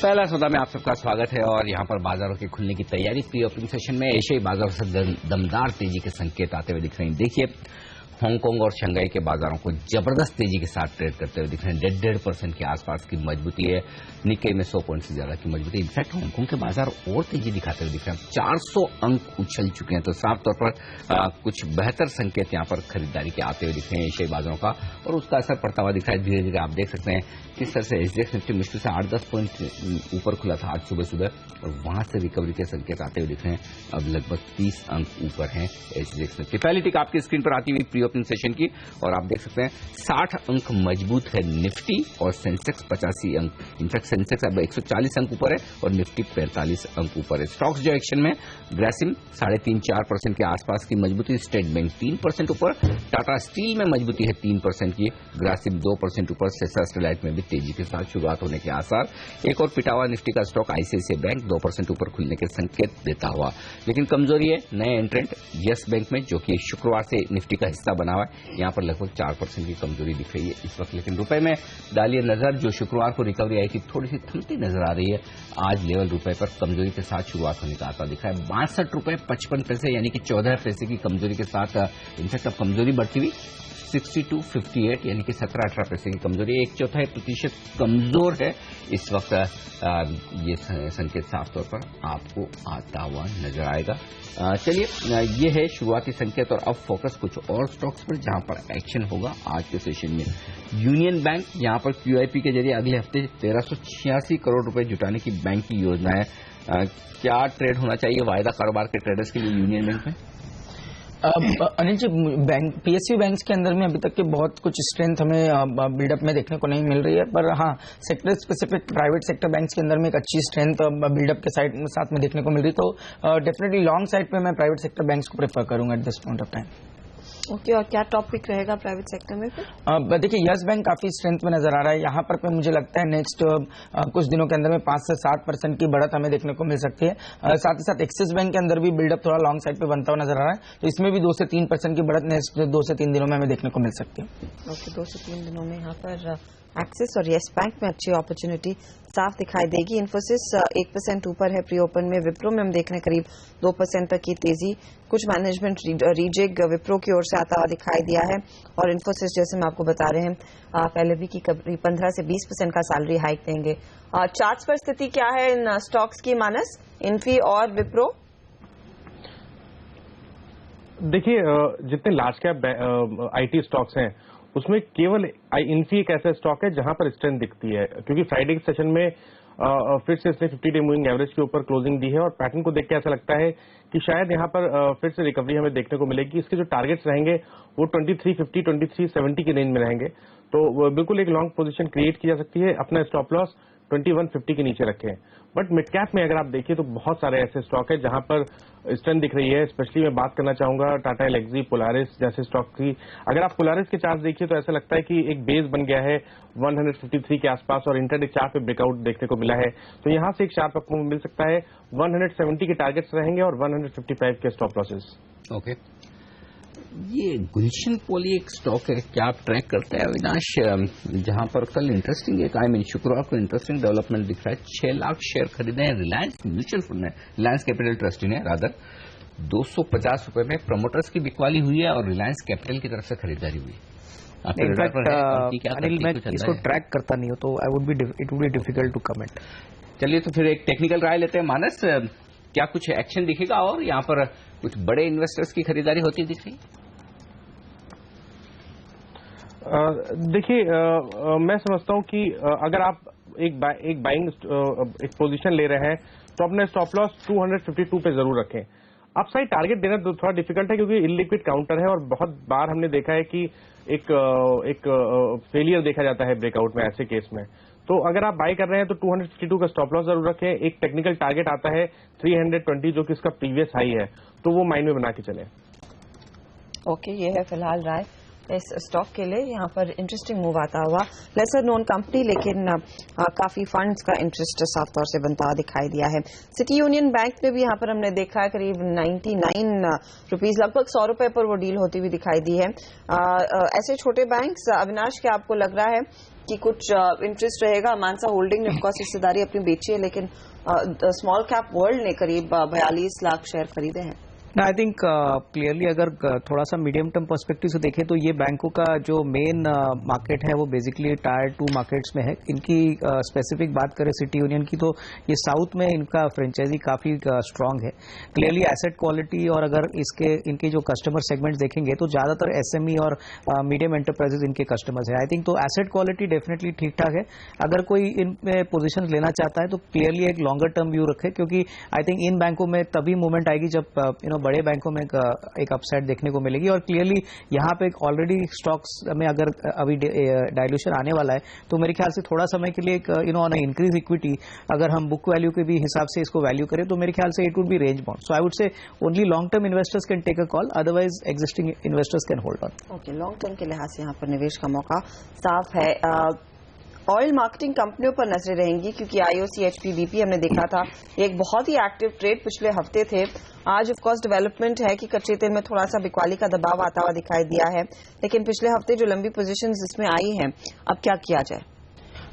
पहला सौदा में आप सबका स्वागत है और यहां पर बाजारों के खुलने की तैयारी। प्री ओपनिंग सेशन में एशियाई बाजारों से दमदार तेजी के संकेत आते हुए दिख रहे हैं। देखिए, हांगकांग और शंघाई के बाजारों को जबरदस्त तेजी के साथ ट्रेड करते हुए दिख रहे हैं। 1.5% के आसपास की मजबूती है। निक्केई में 100 पॉइंट से ज्यादा की मजबूती। इनफैक्ट हांगकांग के बाजार और तेजी दिखाते हुए दिख रहे हैं। 400 अंक उछल चुके हैं, तो साफ तौर पर कुछ बेहतर संकेत यहां पर खरीदारी के आते हुए दिख रहे हैं एशियाई बाजारों का, और उसका असर पड़ता हुआ दिख रहा है। धीरे धीरे आप देख सकते हैं किस तरह से एसजीएक्स निफ्टी मुश्किल से 8-10 पॉइंट ऊपर खुला था आज सुबह सुबह, और वहां से रिकवरी के संकेत आते हुए दिख रहे हैं। अब लगभग 30 अंक ऊपर हैं एसजीएक्स निफ्टी। पहली टिक आपकी स्क्रीन पर आती हुई प्री ओपनिंग सेशन की, और आप देख सकते हैं 60 अंक मजबूत है निफ्टी और सेंसेक्स 85 अंक। इनफैक्ट सेंसेक्स अब 140 अंक ऊपर है और निफ्टी 45 अंक ऊपर है। स्टॉक्स जो एक्शन में, ग्रासिम 3.5-4% के आसपास की मजबूती, स्टेट बैंक 3% ऊपर, टाटा स्टील में मजबूती है 3% की, ग्रासिम 2% ऊपर, सेसा स्टेलाइट में भी तेजी के साथ शुरुआत होने के आसार। एक और पिटा हुआ निफ्टी का स्टॉक आईसीआईसीआई बैंक 2% ऊपर खुलने के संकेत देता हुआ, लेकिन कमजोरी है नए एंट्रेंट यस बैंक में, जो कि शुक्रवार से निफ्टी का हिस्सा बना हुआ है। यहां पर लगभग 4% की कमजोरी दिख रही है इस वक्त। लेकिन रुपए में डालिए नजर, जो शुक्रवार को रिकवरी आई थी थोड़ी सी थमती नजर आ रही है। आज लेवल रुपए पर कमजोरी के साथ शुरुआत होने का आता दिख रहा है। 62.55 रुपए यानी कि 14 पैसे की कमजोरी के साथ इनफैक्ट अब कमजोरी बढ़ती हुई 62.58 यानी कि 17-18 पैसे की कमजोरी, 1/4% कमजोर है इस वक्त। ये संकेत साफ तौर पर आपको आता हुआ नजर आएगा। चलिए, ये है शुरुआती संकेत, और अब फोकस कुछ और स्टॉक्स पर जहां पर एक्शन होगा आज के सेशन में। यूनियन बैंक, यहां पर क्यूआईपी के जरिए अगले हफ्ते 1386 करोड़ रुपए जुटाने की बैंक की योजना है। क्या ट्रेड होना चाहिए वायदा कारोबार के ट्रेडर्स के लिए यूनियन बैंक में? Anil ji, bank PSU banks के अंदर में अभी तक के बहुत कुछ स्ट्रेंथ हमें बिल्डअप में देखने को नहीं मिल रही है, पर हाँ, sector specific private sector banks के अंदर में एक अच्छी स्ट्रेंथ बिल्डअप के साथ में देखने को मिल रही। तो डेफिनेटली लॉन्ग साइड पे मैं प्राइवेट सेक्टर बैंक्स को प्रेफर करूंगा at this point of time. Okay, और क्या टॉपिक रहेगा प्राइवेट सेक्टर में फिर? देखिए, यस बैंक काफी स्ट्रेंथ में नजर आ रहा है। यहाँ पर मुझे लगता है नेक्स्ट कुछ दिनों के अंदर में 5 से 7% की बढ़त हमें देखने को मिल सकती है। साथ ही साथ एक्सिस बैंक के अंदर भी बिल्डअप थोड़ा लॉन्ग साइड पे बनता हुआ नजर आ रहा है, तो इसमें भी 2 से 3% की बढ़त नेक्स्ट 2 से 3 दिनों में हमें देखने को मिल सकती है। ओके, 2 से 3 दिनों में यहाँ पर एक्सिस और येस बैंक में अच्छी अपॉर्चुनिटी साफ दिखाई देगी। इन्फोसिस 1% ऊपर है प्री ओपन में। विप्रो में हम देख रहे हैं करीब 2% तक की तेजी। कुछ मैनेजमेंट रीजेग विप्रो की ओर से आता हुआ दिखाई दिया है, और इन्फोसिस जैसे हम आपको बता रहे हैं पहले भी कि करीब 15 से 20% का सैलरी हाइक देंगे। चार्ट्स पर स्थिति क्या है इन स्टॉक्स की मानस, इन्फी और विप्रो? देखिए, जितने लार्ज कैप आईटी स्टॉक्स हैं उसमें केवल इन्फी एक ऐसा स्टॉक है जहां पर स्ट्रेंथ दिखती है, क्योंकि फ्राइडे के सेशन में फिर से इसने 50 डे मूविंग एवरेज के ऊपर क्लोजिंग दी है, और पैटर्न को देख के ऐसा लगता है कि शायद यहां पर फिर से रिकवरी हमें देखने को मिलेगी। इसके जो टारगेट्स रहेंगे वो 2350, 2370 के रेंज में रहेंगे, तो बिल्कुल एक लॉन्ग पोजीशन क्रिएट की जा सकती है। अपना स्टॉप लॉस 2150 के नीचे रखें। बट मिड कैप में अगर आप देखिए तो बहुत सारे ऐसे स्टॉक है जहां पर स्ट्रेंथ दिख रही है। स्पेशली मैं बात करना चाहूंगा टाटा एलेक्सी, पोलारिस जैसे स्टॉक की। अगर आप पोलारिस के चार्ट देखिए तो ऐसा लगता है कि एक बेस बन गया है 153 के आसपास, और इंटरडे चार्ट पे ब्रेकआउट देखने को मिला है, तो यहां से एक शार्प आपको मिल सकता है। 170 के टारगेट्स रहेंगे और 155 के स्टॉप लॉसेस। ओके, ये गुलशन पोली एक स्टॉक है, क्या आप ट्रैक करते हैं अविनाश? जहां पर कल इंटरेस्टिंग शुक्रवार को इंटरेस्टिंग डेवलपमेंट दिख रहा है। 6 लाख शेयर खरीदे हैं रिलायंस म्यूचुअल फंड ने, रिलायंस कैपिटल ट्रस्टी ने रादर। 250 रुपए में प्रमोटर्स की बिकवाली हुई है और रिलायंस कैपिटल की तरफ से खरीदारी हुई है। अनिल, मैं इसको ट्रैक करता नहीं हूं, तो it would be difficult to comment. चलिए, तो फिर एक टेक्निकल राय लेते हैं। मानस, क्या कुछ एक्शन दिखेगा और यहाँ पर कुछ बड़े इन्वेस्टर्स की खरीदारी होती दिख रही? देखिए, मैं समझता हूं कि अगर आप एक बाइंग एक पोजीशन ले रहे हैं तो अपने स्टॉप लॉस 252 पे जरूर रखें। अपसाइड टारगेट देना थोड़ा डिफिकल्ट है क्योंकि इलिक्विड काउंटर है, और बहुत बार हमने देखा है कि एक फेलियर देखा जाता है ब्रेकआउट में ऐसे केस में। तो अगर आप बाय कर रहे हैं तो 252 का स्टॉप लॉस जरूर रखें। एक टेक्निकल टारगेट आता है 320 जो कि इसका प्रीवियस हाई है, तो वो माइंड में बना के चले। ओके, ये है फिलहाल राय। इस स्टॉक के लिए। यहाँ पर इंटरेस्टिंग मूव आता हुआ, लेसर नोन कंपनी लेकिन काफी फंड्स का इंटरेस्ट साफ तौर से बनता हुआ दिखाई दिया है। सिटी यूनियन बैंक में भी यहाँ पर हमने देखा है करीब 99 रुपीज, लगभग 100 रुपए पर वो डील होती हुई दिखाई दी है। ऐसे छोटे बैंक्स, अविनाश, क्या आपको लग रहा है कि कुछ इंटरेस्ट रहेगा? मानसा होल्डिंग ने ऑफकोर्स हिस्सेदारी अपनी बेची है, लेकिन स्मॉल कैप वर्ल्ड ने करीब 42 लाख शेयर खरीदे हैं। आई थिंक क्लियरली अगर थोड़ा सा मीडियम टर्म पर्सपेक्टिव से देखें तो ये बैंकों का जो मेन मार्केट है वो बेसिकली टायर 2 मार्केट्स में है। इनकी स्पेसिफिक बात करें सिटी यूनियन की तो ये साउथ में इनका फ्रेंचाइजी काफी स्ट्रांग है। क्लियरली एसेट क्वालिटी और अगर इनके जो कस्टमर सेगमेंट्स देखेंगे तो ज्यादातर एसएमई और मीडियम एंटरप्राइजेज इनके कस्टमर्स है। आई थिंक तो एसेट क्वालिटी डेफिनेटली ठीक ठाक है। अगर कोई इनमें पोजिशन लेना चाहता है तो क्लियरली एक लॉन्गर टर्म व्यू रखे, क्योंकि आई थिंक इन बैंकों में तभी मूवमेंट आएगी जब बड़े बैंकों में एक अपसाइड देखने को मिलेगी। और क्लियरली यहाँ पे ऑलरेडी स्टॉक्स में अगर अभी डाइल्यूशन आने वाला है तो मेरे ख्याल से थोड़ा समय के लिए ऑन इंक्रीज इक्विटी अगर हम बुक वैल्यू के भी हिसाब से इसको वैल्यू करें तो मेरे ख्याल से it would be range bound. So I would say only long term investors can take a call, otherwise existing investors can hold on. Okay, long term के लिहाज से यहाँ पर निवेश का मौका साफ है। ऑयल मार्केटिंग कंपनियों पर नजरें रहेंगी, क्योंकि आईओसी एचपीबीपी हमने देखा था एक बहुत ही एक्टिव ट्रेड पिछले हफ्ते थे। आज ऑफ कोर्स डेवलपमेंट है कि कच्चे तेल में थोड़ा सा बिकवाली का दबाव आता हुआ दिखाई दिया है, लेकिन पिछले हफ्ते जो लंबी पोजीशंस इसमें आई हैं, अब क्या किया जाए?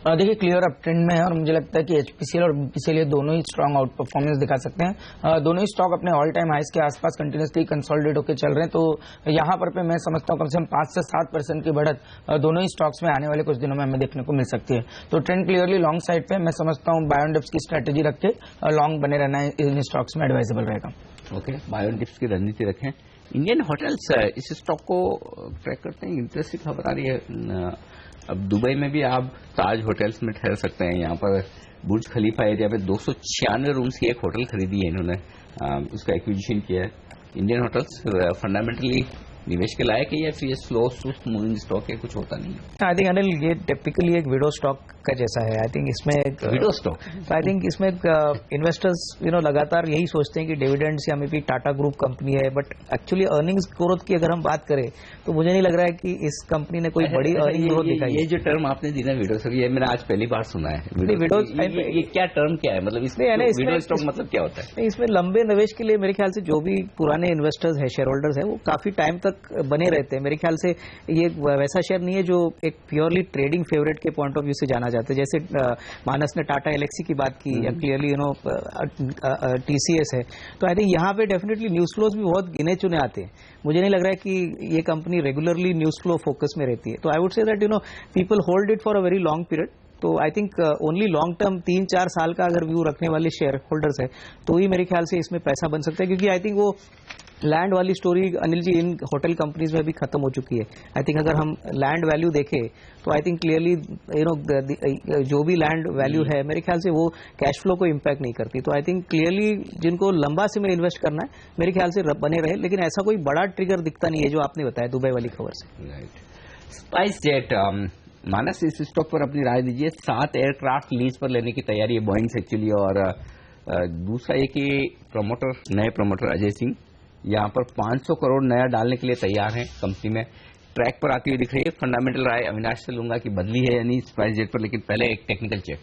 देखिए क्लियर अप ट्रेंड में है और मुझे लगता है कि एचपीसीएल और बीपीसीएल ये दोनों ही स्ट्रांग आउट परफॉर्मेंस दिखा सकते हैं। दोनों ही स्टॉक अपने ऑल टाइम हाइस के आसपास कंटिन्यूसली कंसोलिडेट होकर चल रहे हैं, तो यहाँ पर मैं समझता हूँ कम से कम 5 से 7% की बढ़त दोनों ही स्टॉक्स में आने वाले कुछ दिनों में हमें देखने को मिल सकती है। तो ट्रेंड क्लियरली लॉन्ग साइड पे मैं समझता हूँ बायोडिप्स की स्ट्रेटेजी रख के लॉन्ग बने रहना इन स्टॉक्स में एडवाइजेबल रहेगा। ओके, बायोडिप्स की रणनीति रखें। इंडियन होटल्स इस स्टॉक को ट्रैक करते हैं, इंटरेस्टिंग खबर आ रही है। अब दुबई में भी आप ताज होटल्स में ठहर सकते हैं। यहाँ पर बुर्ज खलीफा एरिया पे 296 रूम्स की एक होटल खरीदी है इन्होंने, उसका एक्विजिशन किया है। इंडियन होटल्स फंडामेंटली निवेश के लायक है या फिर स्लो सुस्त मूविंग स्टॉक है, कुछ होता नहीं है? आई थिंक अनिल ये टिपिकली एक विडो स्टॉक का जैसा है। आई थिंक इसमें विडो स्टॉक, आई थिंक इसमें इन्वेस्टर्स लगातार यही सोचते हैं कि डिविडेंड्स या may be Tata group company है, बट एक्चुअली अर्निंग्स ग्रोथ की अगर हम बात करें तो मुझे नहीं लग रहा है कि इस कंपनी ने कोई बड़ी अर्निंग ग्रोथ दिखाई है। ये जो टर्म आपने दी ना विडो स्टॉक, ये मैंने आज पहली बार सुना है। विडो ये क्या टर्म क्या है, मतलब इसमें विडो स्टॉक मतलब क्या होता है? इसमें लंबे निवेश के लिए मेरे ख्याल से जो भी पुराने इन्वेस्टर्स है, शेयर होल्डर्स है, वो काफी टाइम तक बने रहते हैं। मेरे ख्याल से ये वैसा शेयर नहीं है जो एक प्योरली ट्रेडिंग फेवरेट के पॉइंट ऑफ व्यू से जाना जाता है। जैसे मानस ने टाटा एलेक्सी की बात की या क्लियरली टीसीएस है, तो आई थिंक यहाँ पे डेफिनेटली न्यूज फ्लोज भी बहुत गिने चुने आते हैं। मुझे नहीं लग रहा है कि ये company regularly news flow focus में रहती है। तो I would say that people hold it for a very long period. तो I think only long term 3-4 साल का अगर व्यू रखने वाले शेयर होल्डर्स है तो ही मेरे ख्याल से इसमें पैसा बन सकता है, क्योंकि आई थिंक वो लैंड वाली स्टोरी अनिल जी इन होटल कंपनीज में भी खत्म हो चुकी है। आई थिंक अगर हम लैंड वैल्यू देखें तो आई थिंक क्लियरली जो भी लैंड वैल्यू है मेरे ख्याल से वो कैश फ्लो को इम्पैक्ट नहीं करती। तो आई थिंक क्लियरली जिनको लंबा समय इन्वेस्ट करना है मेरे ख्याल से बने रहे, लेकिन ऐसा कोई बड़ा ट्रिगर दिखता नहीं है जो आपने बताया दुबई वाली खबर से। स्पाइस जेट, मानस इस स्टॉक पर अपनी राय दीजिए। 7 एयरक्राफ्ट लीज पर लेने की तैयारी है बोइंग से एक्चुअली, और दूसरा ये कि नए प्रमोटर अजय सिंह यहाँ पर 500 करोड़ नया डालने के लिए तैयार हैं कंपनी में, ट्रैक पर आती हुई दिख रही है। फंडामेंटल राय अविनाश से लूंगा कि बदली है यानी स्पाइस जेट पर, लेकिन पहले एक टेक्निकल चेक।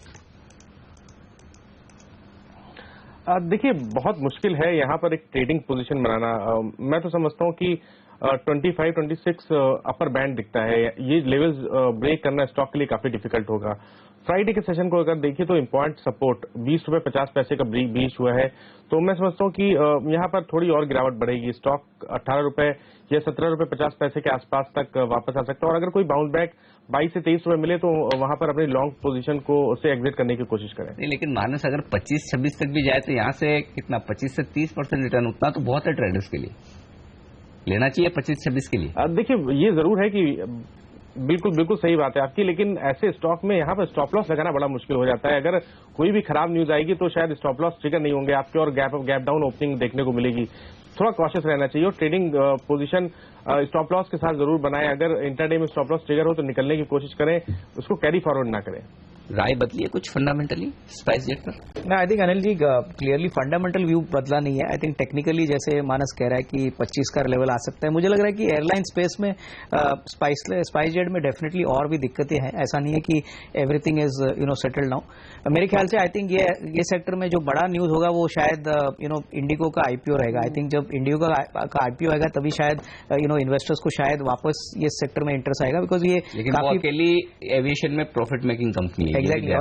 देखिए बहुत मुश्किल है यहाँ पर एक ट्रेडिंग पोजीशन बनाना। मैं तो समझता हूँ कि 25-26 अपर बैंड दिखता है। ये लेवल्स ब्रेक करना स्टॉक के लिए काफी डिफिकल्ट होगा। फ्राइडे के सेशन को अगर देखिए तो इम्पॉर्टेंट सपोर्ट 20 रुपए 50 पैसे का ब्रीच हुआ है, तो मैं समझता हूँ कि यहाँ पर थोड़ी और गिरावट बढ़ेगी। स्टॉक 18 रुपए या 17 रुपए 50 पैसे के आसपास तक वापस आ सकता है, और अगर कोई बाउंस बैक 22 से 23 रुपए मिले तो वहां पर अपनी लॉन्ग पोजीशन को उससे एग्जिट करने की कोशिश करें। नहीं, लेकिन मानस अगर 25-26 तक भी जाए तो यहाँ से कितना 25 से 30% रिटर्न, उतना तो बहुत है ट्रेडर्स के लिए। लेना चाहिए 25-26 के लिए। देखिए ये जरूर है कि बिल्कुल सही बात है आपकी, लेकिन ऐसे स्टॉक में यहाँ पर स्टॉप लॉस लगाना बड़ा मुश्किल हो जाता है। अगर कोई भी खराब न्यूज आएगी तो शायद स्टॉप लॉस ट्रिगर नहीं होंगे आपके, और गैप डाउन ओपनिंग देखने को मिलेगी। थोड़ा कॉशियस रहना चाहिए और ट्रेडिंग पोजीशन स्टॉप लॉस के साथ जरूर बनाएं। अगर इंटरडे में स्टॉप लॉस ट्रिगर हो तो निकलने की कोशिश करें, उसको कैरी फॉरवर्ड ना करें। राय बदली है कुछ फंडामेंटली स्पाइस जेट पर? ना, I think Anil ji clearly fundamental view बदला नहीं है। आई थिंक टेक्निकली जैसे मानस कह रहा है कि 25 का लेवल आ सकता है, मुझे लग रहा है कि एयरलाइन स्पेस में स्पाइस जेट में डेफिनेटली और भी दिक्कतें हैं। ऐसा नहीं है कि एवरीथिंग इज सेटल्ड नाउ। मेरे ख्याल से आई थिंक ये सेक्टर में जो बड़ा न्यूज होगा वो शायद इंडिगो का आईपीओ रहेगा। आई थिंक जब इंडिगो का आईपीओ आएगा तभी शायद इन्वेस्टर्स को शायद वापस ये सेक्टर में इंटरेस्ट आएगा, बिकॉज ये काफी अकेली एविएशन में प्रॉफिट मेकिंग कंपनी है। एग्जैक्टली,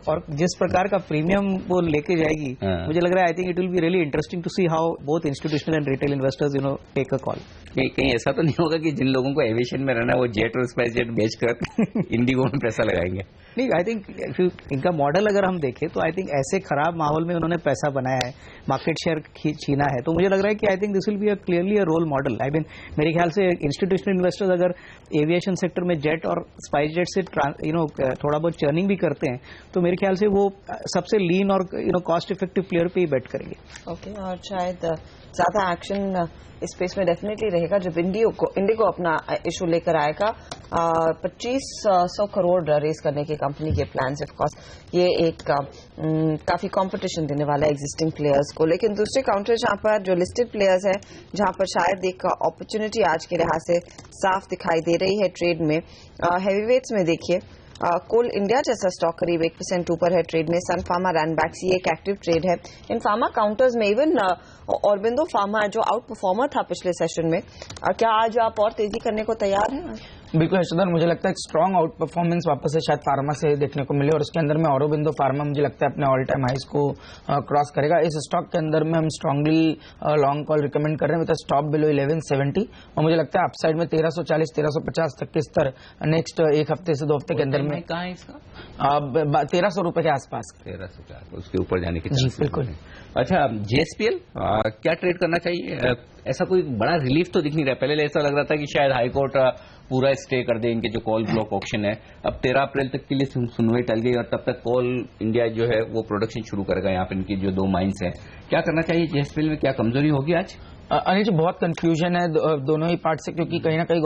और जिस प्रकार का प्रीमियम वो लेके जाएगी, मुझे लग रहा है I think it will be really interesting to see how both institutional and retail investors take a call. कहीं ऐसा तो नहीं होगा कि जिन लोगों को एविएशन में रहना है वो जेट और स्पाइस जेट बेचकर इंडिगो में पैसा लगाएंगे? नहीं, आई थिंक इनका मॉडल अगर हम देखें तो आई थिंक ऐसे खराब माहौल में उन्होंने पैसा बनाया है, मार्केट शेयर छीना है, तो मुझे लग रहा है कि I think this will be a clearly a role model. I mean मेरे ख्याल से इंस्टीट्यूशनल इन्वेस्टर्स अगर एविएशन सेक्टर में जेट और स्पाइस जेट से थोड़ा बहुत चर्निंग भी करते हैं तो मेरे ख्याल से वो सबसे लीन और कॉस्ट इफेक्टिव प्लेयर पे ही बेट करेंगे। ओके, और शायद ज्यादा एक्शन इस स्पेस में डेफिनेटली रहेगा जब इंडिगो अपना इशू लेकर आएगा। 2500 करोड़ रेस करने की कंपनी के प्लान्स, ऑफ कोर्स ये एक काफी कंपटीशन देने वाला है एग्जिस्टिंग प्लेयर्स को। लेकिन दूसरे काउंटर जहां पर जो लिस्टेड प्लेयर्स हैं, जहां पर शायद एक अपॉर्चुनिटी आज के लिहाज से साफ दिखाई दे रही है ट्रेड में, हैवीवेट्स में देखिए कोल इंडिया जैसा स्टॉक करीब 1% ऊपर है ट्रेड में। सन फार्मा रैनबैक्स ये एक एक्टिव ट्रेड है। इन फार्मा काउंटर्स में इवन ऑरबिंदो फार्मा जो आउट परफॉर्मर था पिछले सेशन में, क्या आज आप और तेजी करने को तैयार हैं? बिल्कुल हर्षवर्धन, मुझे लगता है एक स्ट्रॉन्ग आउट परफॉर्मेंस वापस से शायद फार्मा से देखने को मिले और उसके अंदर में ऑरोबिंदो फार्मा मुझे लगता है अपने ऑल टाइम हाइस को क्रॉस करेगा। इस स्टॉक के अंदर में हम स्ट्रांगली लॉन्ग कॉल रिकमेंड कर रहे हैं विद स्टॉप बिलो 1170 और मुझे लगता है अपसाइड में 1340 1350 तक के स्तर नेक्स्ट एक हफ्ते से 2 हफ्ते के अंदर में। कहाँ है इसका? 1300 रुपए के आसपास। 1300 उसके ऊपर जाने की जी बिल्कुल। अच्छा, जेएसपीएल क्या ट्रेड करना चाहिए? ऐसा कोई बड़ा रिलीफ तो दिख नहीं रहा। पहले ऐसा लग रहा था कि शायद हाईकोर्ट पूरा स्टे कर दे इनके जो कॉल ब्लॉक ऑक्शन है। अब 13 अप्रैल तक के लिए सुनवाई टल गई और तब तक कॉल इंडिया जो है वो प्रोडक्शन शुरू करेगा। यहाँ पे इनकी जो 2 माइंस हैं, क्या करना चाहिए जेएसपीएल में? क्या कमजोरी होगी आज? अनिल जी, बहुत कंफ्यूजन है दोनों ही पार्ट से, क्योंकि कहीं ना कहीं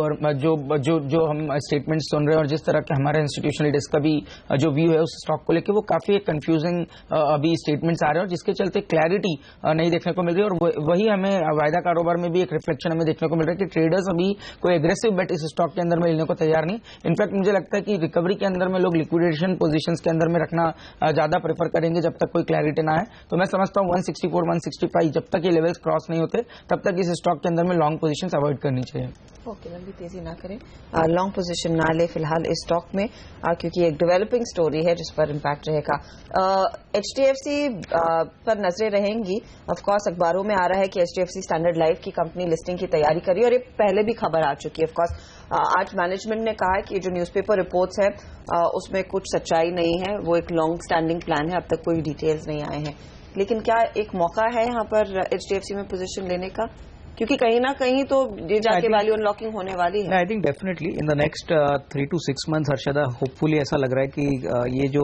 जो हम स्टेटमेंट सुन रहे हैं और जिस तरह के हमारे इंस्टीट्यूशनल डेस्क का भी जो व्यू है उस स्टॉक को लेकर, वो काफी एक कंफ्यूजिंग अभी स्टेटमेंट्स आ रहे हैं और जिसके चलते क्लैरिटी नहीं देखने को मिल रही है। और वही हमें वायदा कारोबार में भी एक रिफ्लेक्शन हमें देखने को मिल रहा है कि ट्रेडर्स अभी कोई एग्रेसिव बेट इस स्टॉक के अंदर में लेने को तैयार नहीं। इनफैक्ट मुझे लगता है कि रिकवरी के अंदर में लोग लिक्विडेशन पोजिशन के अंदर में रखना ज्यादा प्रेफर करेंगे जब तक कोई क्लैरिटी ना है। तो मैं समझता हूँ 164 165 जब तक ये लेवल्स क्रॉस नहीं होते तब तक इस स्टॉक के अंदर में लॉन्ग पोजीशंस अवॉइड करनी चाहिए। ओके, लंबी तेजी ना करें, लॉन्ग पोजीशन ना ले फिलहाल इस स्टॉक में, क्योंकि एक डेवलपिंग स्टोरी है जिस पर इम्पैक्ट रहेगा। एचडीएफसी पर नजरें रहेंगी। ऑफ कोर्स अखबारों में आ रहा है कि एचडीएफसी स्टैंडर्ड लाइफ की कंपनी लिस्टिंग की तैयारी करी और ये पहले भी खबर आ चुकी है। ऑफ कोर्स आज मैनेजमेंट ने कहा है कि जो न्यूज़पेपर रिपोर्ट्स है उसमें कुछ सच्चाई नहीं है, वो एक लॉन्ग स्टैंडिंग प्लान है, अब तक कोई डिटेल्स नहीं आए हैं। लेकिन क्या एक मौका है यहाँ पर एचडीएफसी में पोजीशन लेने का, क्योंकि कहीं ना कहीं तो ये जाके वैल्यू अनलॉकिंग होने वाली है? I think definitely in the next 3 to 6 months Harshada, hopefully ऐसा लग रहा है कि ये जो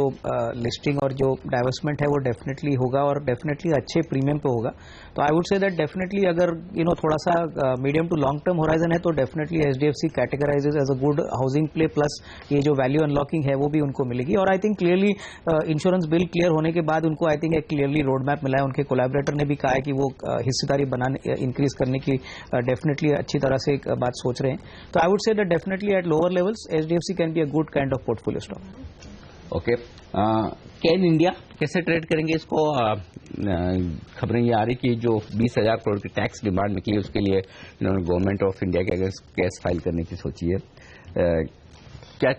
लिस्टिंग और जो डाइवर्समेंट है वो डेफिनेटली होगा और डेफिनेटली अच्छे प्रीमियम पे होगा। तो I would say that definitely अगर थोड़ा सा medium to long term horizon है तो definitely HDFC categorises as a good housing play, plus ये जो वैल्यू अनलॉकिंग है वो भी उनको मिलेगी। और I think clearly insurance bill clear होने के बाद उनको आई थिंक एक क्लियरली रोड मैप मिला है। उनके कोलैबोरेटर ने भी कहा है कि वो हिस्सेदारी बनाने इंक्रीज करने की डेफिनेटली अच्छी तरह से एक बात सोच रहे हैं। तो I would say that definitely at lower levels HDFC can be a good kind of portfolio stock. Okay, can India कैसे ट्रेड करेंगे इसको? खबरें ये आ रही कि जो 20,000 करोड़ की टैक्स डिमांड निकली उसके लिए इन्होंने गवर्नमेंट ऑफ इंडिया के अगर केस फाइल करने की सोची है। क्या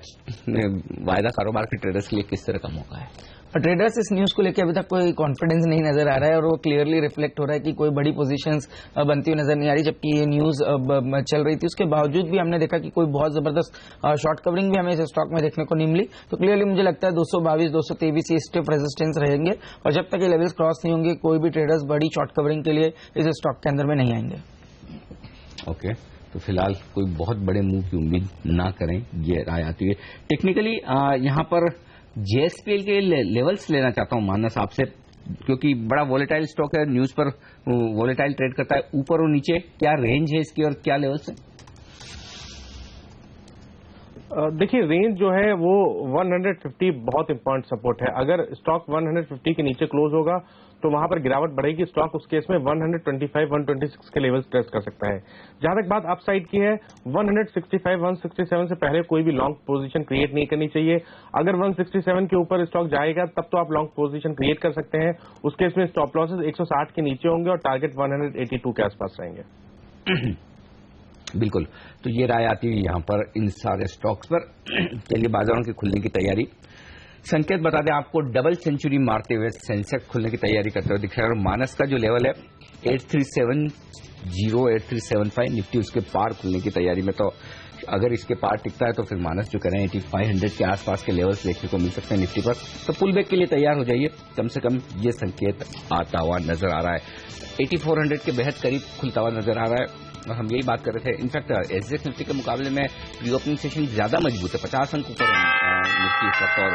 वायदा कारोबार के ट्रेडर्स के लिए किस तरह का मौका है? ट्रेडर्स इस न्यूज को लेकर अभी तक कोई कॉन्फिडेंस नहीं नजर आ रहा है और वो क्लियरली रिफ्लेक्ट हो रहा है कि कोई बड़ी पोजीशंस बनती हुई नजर नहीं आ रही। जबकि ये न्यूज चल रही थी उसके बावजूद भी हमने देखा कि कोई बहुत जबरदस्त शॉर्ट कवरिंग भी हमें इस स्टॉक में देखने को नहीं मिली। तो क्लियरली मुझे लगता है 222 223 ये स्टिफ रेजिस्टेंस रहेंगे और जब तक ये लेवल्स क्रॉस नहीं होंगे कोई भी ट्रेडर्स बड़ी शॉर्ट कवरिंग के लिए इस स्टॉक के अंदर में नहीं आएंगे। ओके, तो फिलहाल कोई बहुत बड़े मूव की उम्मीद ना करें, ये राय आती है। टेक्निकली यहाँ पर जेएसपीएल के लेवल्स लेना चाहता हूं मानस आपसे, क्योंकि बड़ा वॉलेटाइल स्टॉक है, न्यूज पर वॉलेटाइल ट्रेड करता है, ऊपर और नीचे क्या रेंज है इसकी और क्या लेवल्स है? देखिए रेंज जो है वो 150 बहुत इंपॉर्टेंट सपोर्ट है। अगर स्टॉक 150 के नीचे क्लोज होगा तो वहां पर गिरावट बढ़ेगी। स्टॉक उस केस में 125, 126 के लेवल्स टेस्ट कर सकता है। जहां तक बात अपसाइड की है, 165, 167 से पहले कोई भी लॉन्ग पोजीशन क्रिएट नहीं करनी चाहिए। अगर 167 के ऊपर स्टॉक जाएगा तब तो आप लॉन्ग पोजीशन क्रिएट कर सकते हैं। उस केस में स्टॉप लॉसेस 160 के नीचे होंगे और टारगेट 182 के आसपास रहेंगे। बिल्कुल, तो ये राय आती है यहाँ पर इन सारे स्टॉक्स पर। चलिए बाजारों की खुलने की तैयारी, संकेत बता दें आपको, डबल सेंचुरी मारते हुए सेंसेक्स खुलने की तैयारी करते हुए दिख रहा है और मानस का जो लेवल है 8370, 8375, निफ्टी उसके पार खुलने की तैयारी में। तो अगर इसके पार टिकता है तो फिर मानस जो करें 8500 के आसपास के लेवल्स देखने को मिल सकते हैं निफ्टी पर। तो पुल बैक के लिए तैयार हो जाइए, कम से कम ये संकेत आता हुआ नजर आ रहा है। 8400 के बेहद करीब खुलता हुआ नजर आ रहा है और हम यही बात कर रहे थे। इनफैक्ट एसजेएक्स निफ्टी के मुकाबले में प्री ओपनिंग सेशन ज्यादा मजबूत है, 50 अंक ऊपर निफ्टी इस वक्त। और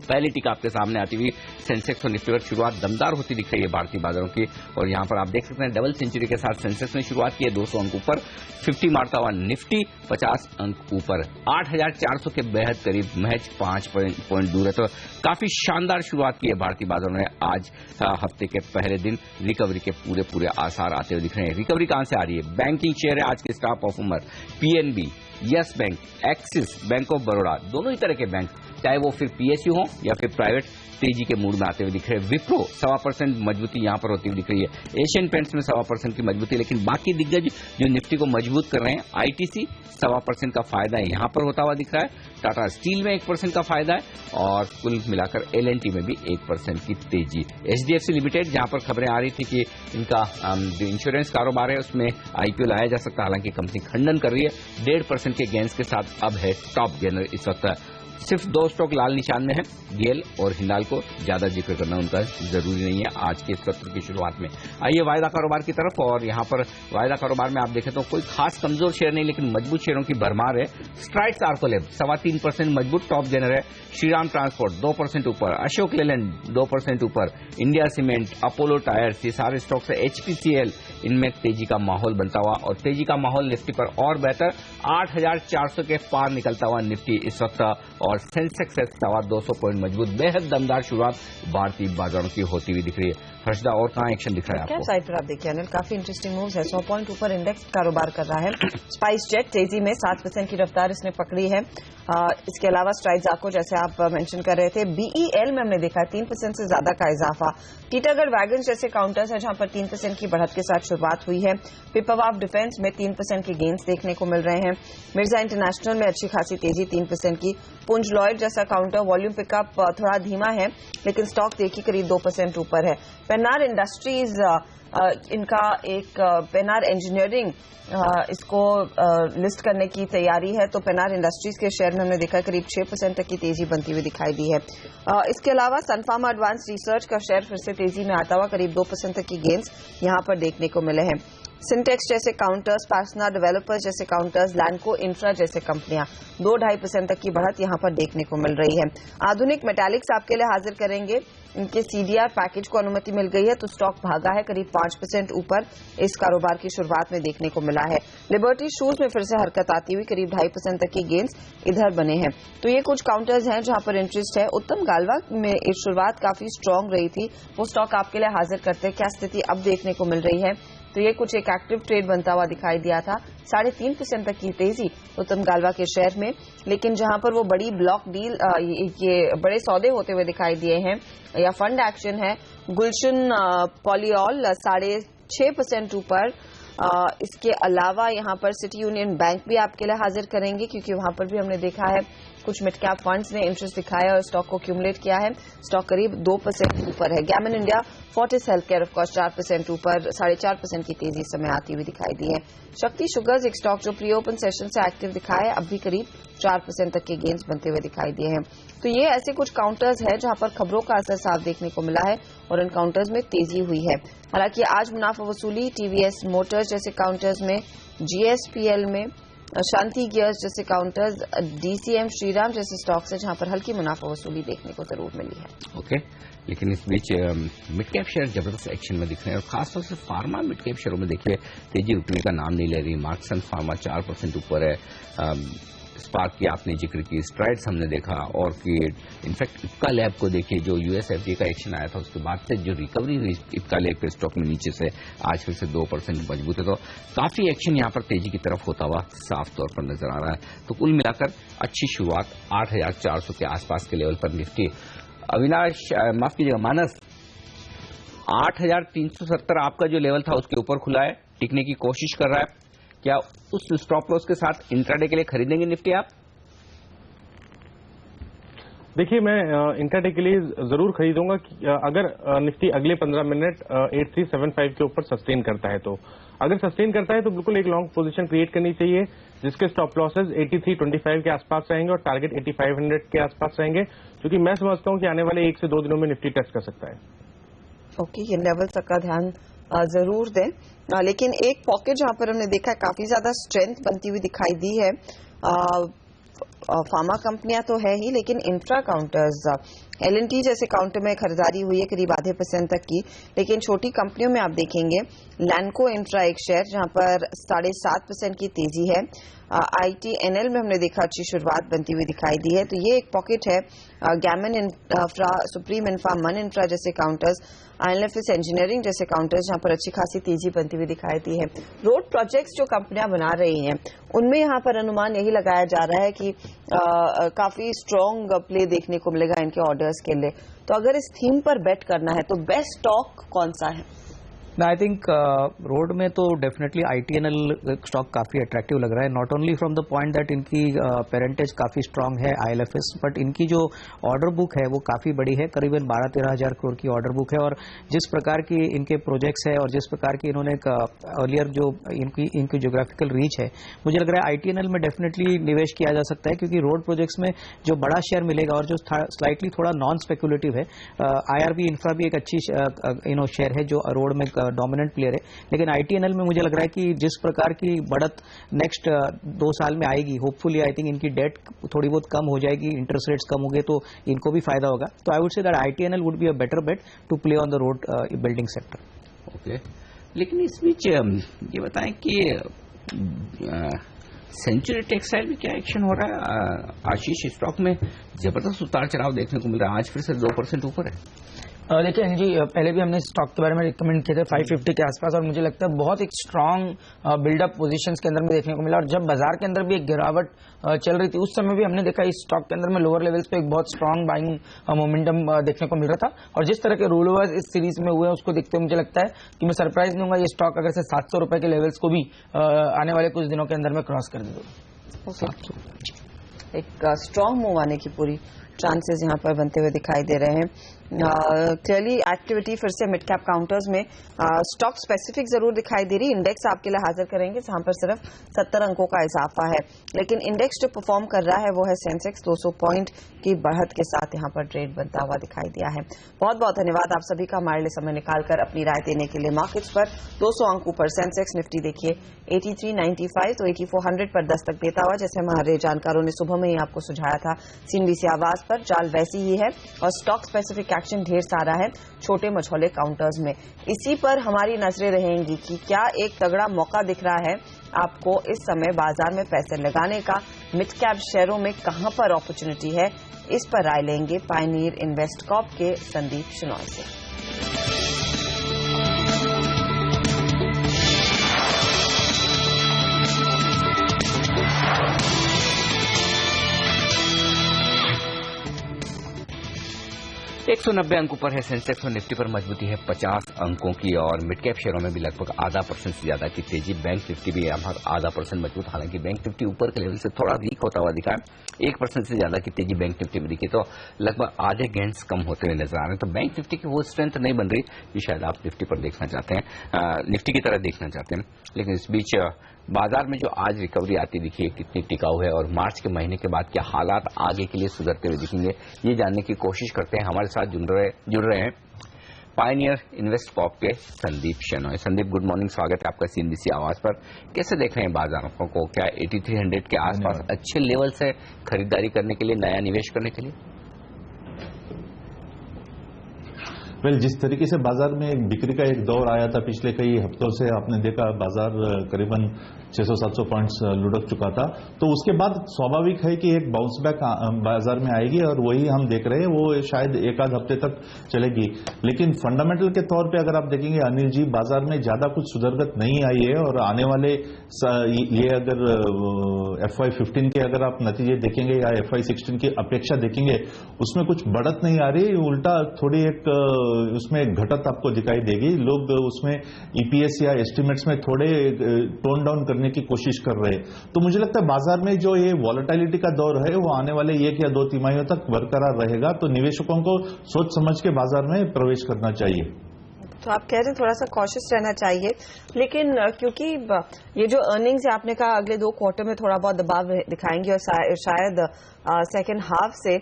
पहली टिक आपके सामने आती हुई सेंसेक्स और निफ्टी पर शुरुआत दमदार होती दिख रही है भारतीय बाजारों की। और यहां पर आप देख सकते हैं डबल सेंचुरी के साथ सेंसेक्स ने शुरुआत की है 200 अंक ऊपर, 50 मारता हुआ निफ्टी 50 अंक ऊपर, 8400 के बेहद करीब, महज 5 पॉइंट दूर है। तो काफी शानदार शुरुआत की है भारतीय बाजारों ने। आज हफ्ते के पहले दिन रिकवरी के पूरे आसार आते हुए दिख रहे हैं। रिकवरी कहां से आ रही है? बैंकिंग शेयर है आज के star performer, PNB, yes bank, axis bank of Baroda, दोनों ही तरह के बैंक, चाहे वो फिर पीएसयू हो या फिर प्राइवेट, तेजी के मूड में आते हुए दिख रहे हैं। विप्रो 1.25% मजबूती यहां पर होती हुई दिख रही है। एशियन पेंट्स में 1.25% की मजबूती, लेकिन बाकी दिग्गज जो निफ्टी को मजबूत कर रहे हैं, आईटीसी 1.25% का फायदा यहां पर होता हुआ दिख रहा है। टाटा स्टील में 1% का फायदा है और कुल मिलाकर एलएनटी में भी 1% की तेजी। एचडीएफसी लिमिटेड, जहां पर खबरें आ रही थी कि इनका जो इंश्योरेंस कारोबार है उसमें आईपीओ लाया जा सकता है, हालांकि कंपनी खंडन कर रही है। 1.5% के गेंस के साथ अब है टॉप गेनर इस वक्त। सिर्फ 2 स्टॉक लाल निशान में है, गेल और हिंडाल्को, ज्यादा जिक्र करना उनका जरूरी नहीं है आज के सत्र की शुरुआत में। आइए वायदा कारोबार की तरफ, और यहां पर वायदा कारोबार में आप देखें तो कोई खास कमजोर शेयर नहीं, लेकिन मजबूत शेयरों की भरमार है। स्ट्राइड्स आर्कोलैब 3.25% मजबूत टॉप गेनर है। श्रीराम ट्रांसपोर्ट 2% ऊपर, अशोक लेलैंड 2% ऊपर, इंडिया सीमेंट, अपोलो टायर्स, ये सारे स्टॉक्स है। एचपीसीएल, इनमें तेजी का माहौल बनता हुआ, और तेजी का माहौल निफ्टी पर और बेहतर, 8400 के पार निकलता हुआ निफ्टी इस वक्त, और सेंसेक्स 200 पॉइंट मजबूत। बेहद दमदार शुरुआत भारतीय बाजारों की होती हुई दिख रही है। हर्षदा, और कहाँ एक्शन दिख रहा है आपको? साइड पर आप देखिए अनिल, काफी इंटरेस्टिंग मूव्स है। 100 पॉइंट ऊपर इंडेक्स कारोबार कर रहा है। स्पाइस जेट तेजी में 7% की रफ्तार इसने पकड़ी है। इसके अलावा स्ट्राइड्स आको, जैसे आप मेंशन कर रहे थे, बीईएल में हमने देखा 3% से ज्यादा का इजाफा। टीटागढ़ वैगन जैसे काउंटर्स है जहां पर 3% की बढ़त के साथ शुरुआत हुई है। पिपावाव डिफेंस में 3% के गेंस देखने को मिल रहे हैं। मिर्जा इंटरनेशनल में अच्छी खासी तेजी 3% की। पुंज लॉयड जैसा काउंटर वॉल्यूम पिकअप थोड़ा धीमा है, लेकिन स्टॉक देखिए करीब 2% ऊपर है। पेनार इंडस्ट्रीज, इनका एक पेनार इंजीनियरिंग, इसको लिस्ट करने की तैयारी है, तो पेनार इंडस्ट्रीज के शेयर में हमने देखा करीब 6% तक की तेजी बनती हुई दिखाई दी है। इसके अलावा सनफार्मा एडवांस रिसर्च का शेयर फिर से तेजी में आता हुआ, करीब 2% तक की गेंस यहां पर देखने को मिले हैं। सिंटेक्स जैसे काउंटर्स, पार्सना डेवलपर्स जैसे काउंटर्स, लैंडको इंफ्रा जैसे कंपनियां 2-2.5% तक की बढ़त यहां पर देखने को मिल रही है। आधुनिक मेटालिक्स आपके लिए हाजिर करेंगे, इनके सीडीआर पैकेज को अनुमति मिल गई है, तो स्टॉक भागा है करीब 5% ऊपर इस कारोबार की शुरुआत में देखने को मिला है। लिबर्टी शूज में फिर से हरकत आती हुई, करीब 2.5% तक की गेंस इधर बने हैं। तो ये कुछ काउंटर्स हैं जहां पर इंटरेस्ट है। उत्तम गालवा में शुरुआत काफी स्ट्रांग रही थी, वो स्टॉक आपके लिए हाजिर करते हैं। क्या स्थिति अब देखने को मिल रही है? तो ये कुछ एक एक्टिव ट्रेड बनता हुआ दिखाई दिया था, 3.5% तक की तेजी उत्तम गालवा के शेयर में। लेकिन जहां पर वो बड़ी ब्लॉक डील, ये बड़े सौदे होते हुए दिखाई दिए हैं या फंड एक्शन है, गुलशन पॉलीऑल 6.5% ऊपर। इसके अलावा यहां पर सिटी यूनियन बैंक भी आपके लिए हाजिर करेंगे, क्योंकि वहां पर भी हमने देखा है कुछ मिड कैप फंड्स ने इंटरेस्ट दिखाया और स्टॉक को क्यूमुलेट किया है। स्टॉक करीब 2% ऊपर है। Gammon India, Fortis health care of course 4% ऊपर, 4.5% की तेजी इस समय आती हुई दिखाई दी है। शक्ति शुगर्स, एक स्टॉक जो प्री ओपन सेशन से एक्टिव दिखाया है, अब भी करीब 4% तक के गेंस बनते हुए दिखाई दिए हैं। तो ये ऐसे कुछ काउंटर्स हैं जहां पर खबरों का असर साफ देखने को मिला है और इन काउंटर्स में तेजी हुई है। हालांकि आज मुनाफा वसूली टीवीएस मोटर्स जैसे काउंटर्स में, जीएसपीएल में, शांति गियर्स जैसे काउंटर्स, डीसीएम, श्रीराम जैसे स्टॉक्स है जहां पर हल्की मुनाफा वसूली देखने को जरूर मिली है। ओके, लेकिन इस बीच मिड कैप शेयर जबरदस्त एक्शन में दिख रहे हैं और खासतौर से फार्मा मिड कैप शेयरों में देखिए तेजी रुकने का नाम नहीं ले रही। मार्क्सन फार्मा 4% ऊपर है, स्पार्क की आपने जिक्र की, स्ट्राइड्स हमने देखा, ऑर्किड, इनफैक्ट इफ्का लैब को देखिए, जो यूएसएफडीए का एक्शन आया था उसके बाद से जो रिकवरी हुई इफ्का लैब के स्टॉक में नीचे से आज फिर से 2% मजबूत है। तो काफी एक्शन यहां पर तेजी की तरफ होता हुआ साफ तौर पर नजर आ रहा है। तो कुल मिलाकर अच्छी शुरुआत 8,400 के आसपास के लेवल पर निफ्टी। अविनाश, माफ कीजिएगा मानस, 8,370 आपका जो लेवल था उसके ऊपर खुला है, टिकने की कोशिश कर रहा है। क्या उस स्टॉप लॉस के साथ इंट्राडे के लिए खरीदेंगे निफ्टी आप? देखिए, मैं इंट्राडे के लिए जरूर खरीदूंगा कि अगर निफ्टी अगले 15 मिनट 8375 के ऊपर सस्टेन करता है। तो अगर सस्टेन करता है तो बिल्कुल एक लॉन्ग पोजीशन क्रिएट करनी चाहिए, जिसके स्टॉप लॉसेज 8325 के आसपास रहेंगे और टारगेट 8500 के आसपास रहेंगे, क्योंकि मैं समझता हूं कि आने वाले 1 से 2 दिनों में निफ्टी टेस्ट कर सकता है। ओके, ये लेवल तक का ध्यान जरूर दें। लेकिन एक पॉकेट जहां पर हमने देखा है काफी ज्यादा स्ट्रेंथ बनती हुई दिखाई दी है, फार्मा कंपनियां तो है ही, लेकिन इंफ्रा काउंटर्स, L&T जैसे काउंटर में खरीदारी हुई है करीब 0.5% तक की। लेकिन छोटी कंपनियों में आप देखेंगे लैंडको इंफ्रा एक शेयर जहां पर 7.5% की तेजी है। ITNL में हमने देखा अच्छी शुरुआत बनती हुई दिखाई दी है। तो ये एक पॉकेट है। गैमन इंफ्रा, सुप्रीम इंफ्रा, मन इंफ्रा जैसे काउंटर्स, ILFS इंजीनियरिंग जैसे काउंटर्स जहां पर अच्छी खासी तेजी बनती हुई दिखाई दी है। रोड प्रोजेक्ट्स जो कंपनियां बना रही हैं उनमें यहां पर अनुमान यही लगाया जा रहा है कि काफी स्ट्रॉन्ग प्ले देखने को मिलेगा इनके ऑर्डर्स के लिए। तो अगर इस थीम पर बेट करना है तो बेस्ट स्टॉक कौन सा है? आई थिंक रोड में तो डेफिनेटली ITNL स्टॉक काफी अट्रैक्टिव लग रहा है, not only from the point that इनकी पेरेंटेज काफी स्ट्रांग है ILFS, बट इनकी जो ऑर्डर बुक है वो काफी बड़ी है, करीबन 12-13 हजार करोड़ की ऑर्डर बुक है। और जिस प्रकार की इनके प्रोजेक्ट्स है और जिस प्रकार की इन्होंने अर्लियर जो इनकी ज्योग्राफिकल रीच है, मुझे लग रहा है ITNL में डेफिनेटली निवेश किया जा सकता है, क्योंकि रोड प्रोजेक्ट्स में जो बड़ा शेयर मिलेगा और जो स्लाइटली थोड़ा नॉन स्पेकुलेटिव है, IRB इंफ्रा भी एक अच्छी शेयर है जो रोड में डोमिनेंट प्लेयर है। लेकिन ITNL में मुझे लग रहा है कि जिस प्रकार की बढ़त नेक्स्ट 2 साल में आएगी, होपफुली आई थिंक इनकी डेट थोड़ी बहुत कम हो जाएगी, इंटरेस्ट रेट्स कम हो गए तो इनको भी फायदा होगा। तो I would say that ITNL would be a better bet to play on the road building sector. Okay, लेकिन इस बीच ये बताएं कि सेंचुरी टेक्सटाइल में क्या एक्शन हो रहा है? आशीष, स्टॉक में जबरदस्त उतार चढ़ाव देखने को मिल रहा है, आज फिर से 2% ऊपर है। देखिए अनिल जी, पहले भी हमने स्टॉक के बारे में रिकमेंड किए थे 550 के आसपास, और मुझे लगता है बहुत एक स्ट्रांग बिल्डअप पोजीशंस के अंदर में देखने को मिला। और जब बाजार के अंदर भी एक गिरावट चल रही थी उस समय भी हमने देखा इस स्टॉक के अंदर में लोअर लेवल्स पे एक बहुत स्ट्रांग बाइंग मोमेंटम देखने को मिल रहा था। और जिस तरह के रोल ओवर्स इस सीरीज में हुए हैं उसको देखते हुए मुझे लगता है कि मैं सरप्राइज नहीं होगा ये स्टॉक अगर से 700 रुपए के लेवल्स को भी आने वाले कुछ दिनों के अंदर में क्रॉस कर दे। एक स्ट्रांग मूव आने की पूरी चांसेस यहां पर बनते हुए दिखाई दे रहे हैं। क्लियरली एक्टिविटी फिर से मिड कैप काउंटर्स में स्टॉक स्पेसिफिक जरूर दिखाई दे रही। इंडेक्स आपके लिए हाजिर करेंगे जहां पर सिर्फ 70 अंकों का इजाफा है, लेकिन इंडेक्स जो परफॉर्म कर रहा है वो है सेंसेक्स, 200 पॉइंट की बढ़त के साथ यहां पर ट्रेड बनता हुआ दिखाई दिया है। बहुत बहुत धन्यवाद आप सभी का हमारे लिए समय निकालकर अपनी राय देने के लिए। मार्केट्स पर 200 अंक ऊपर, सेंसेक्स निफ्टी देखिए 8395 तो 8400 पर दस्तक देता हुआ, जैसे हमारे जानकारों ने सुबह में ही आपको सुझाया था CNBC आवाज पर, चाल वैसी ही है और स्टॉक स्पेसिफिक एक्शन ढेर सारा है छोटे मझोले काउंटर्स में। इसी पर हमारी नजरें रहेंगी कि क्या एक तगड़ा मौका दिख रहा है आपको इस समय बाजार में पैसे लगाने का, मिड कैप शेयरों में कहां पर अपॉर्चुनिटी है, इस पर राय लेंगे पायनियर इन्वेस्टकॉर्प के संदीप शनॉय से। एक 190 अंक ऊपर है सेंसेक्स और निफ्टी पर मजबूती है 50 अंकों की, और मिड कैप शेयरों में भी लगभग 0.5% से ज्यादा की तेजी। बैंक निफ्टी भी यहाँ 0.5% मजबूत, हालांकि बैंक निफ्टी ऊपर के लेवल से थोड़ा वीक होता हुआ दिखा है। 1% से ज्यादा की तेजी बैंक निफ्टी में दिखी तो लगभग आधे गेंस कम होते हुए नजर आ रहे हैं। तो बैंक निफ्टी की वो स्ट्रेंथ नहीं बन रही कि शायद आप निफ्टी पर देखना चाहते हैं, निफ्टी की तरह देखना चाहते हैं। लेकिन इस बीच बाजार में जो आज रिकवरी आती दिखी है कितनी टिकाऊ है, और मार्च के महीने के बाद क्या हालात आगे के लिए सुधरते हुए दिखेंगे, ये जानने की कोशिश करते हैं। हमारे साथ जुड़ रहे हैं पायनियर इन्वेस्टकॉर्प के संदीप शनॉय। संदीप, गुड मॉर्निंग, स्वागत है आपका CNBC आवाज पर। कैसे देख रहे हैं बाजारों को? क्या 8300 के आसपास अच्छे लेवल से खरीदारी करने के लिए, नया निवेश करने के लिए? वेल, जिस तरीके से बाजार में एक बिक्री का एक दौर आया था पिछले कई हफ्तों से, आपने देखा बाजार करीबन 600-700 पॉइंट्स लुढ़क चुका था, तो उसके बाद स्वाभाविक है कि एक बाउंस बैक बाजार में आएगी और वही हम देख रहे हैं, वो शायद एक आध हफ्ते तक चलेगी। लेकिन फंडामेंटल के तौर पे अगर आप देखेंगे अनिल जी, बाजार में ज्यादा कुछ सुधरगत नहीं आई है और आने वाले ये अगर FY15 के अगर आप नतीजे देखेंगे या FY16 की अपेक्षा देखेंगे, उसमें कुछ बढ़त नहीं आ रही, उल्टा थोड़ी एक उसमें घटत आपको दिखाई देगी। लोग उसमें EPS या एस्टिमेट्स में थोड़े टोन डाउन करने की कोशिश कर रहे हैं। तो मुझे लगता है बाजार में जो ये वॉलेटिलिटी का दौर है वो आने वाले 1 या 2 तिमाहियों तक बरकरार रहेगा, तो निवेशकों को सोच समझ के बाजार में प्रवेश करना चाहिए। तो आप कह रहे हैं थोड़ा सा कॉशियस रहना चाहिए, लेकिन क्योंकि ये जो अर्निंग्स है आपने कहा अगले 2 क्वार्टर में थोड़ा बहुत दबाव दिखाएंगे और शायद सेकेंड हाफ से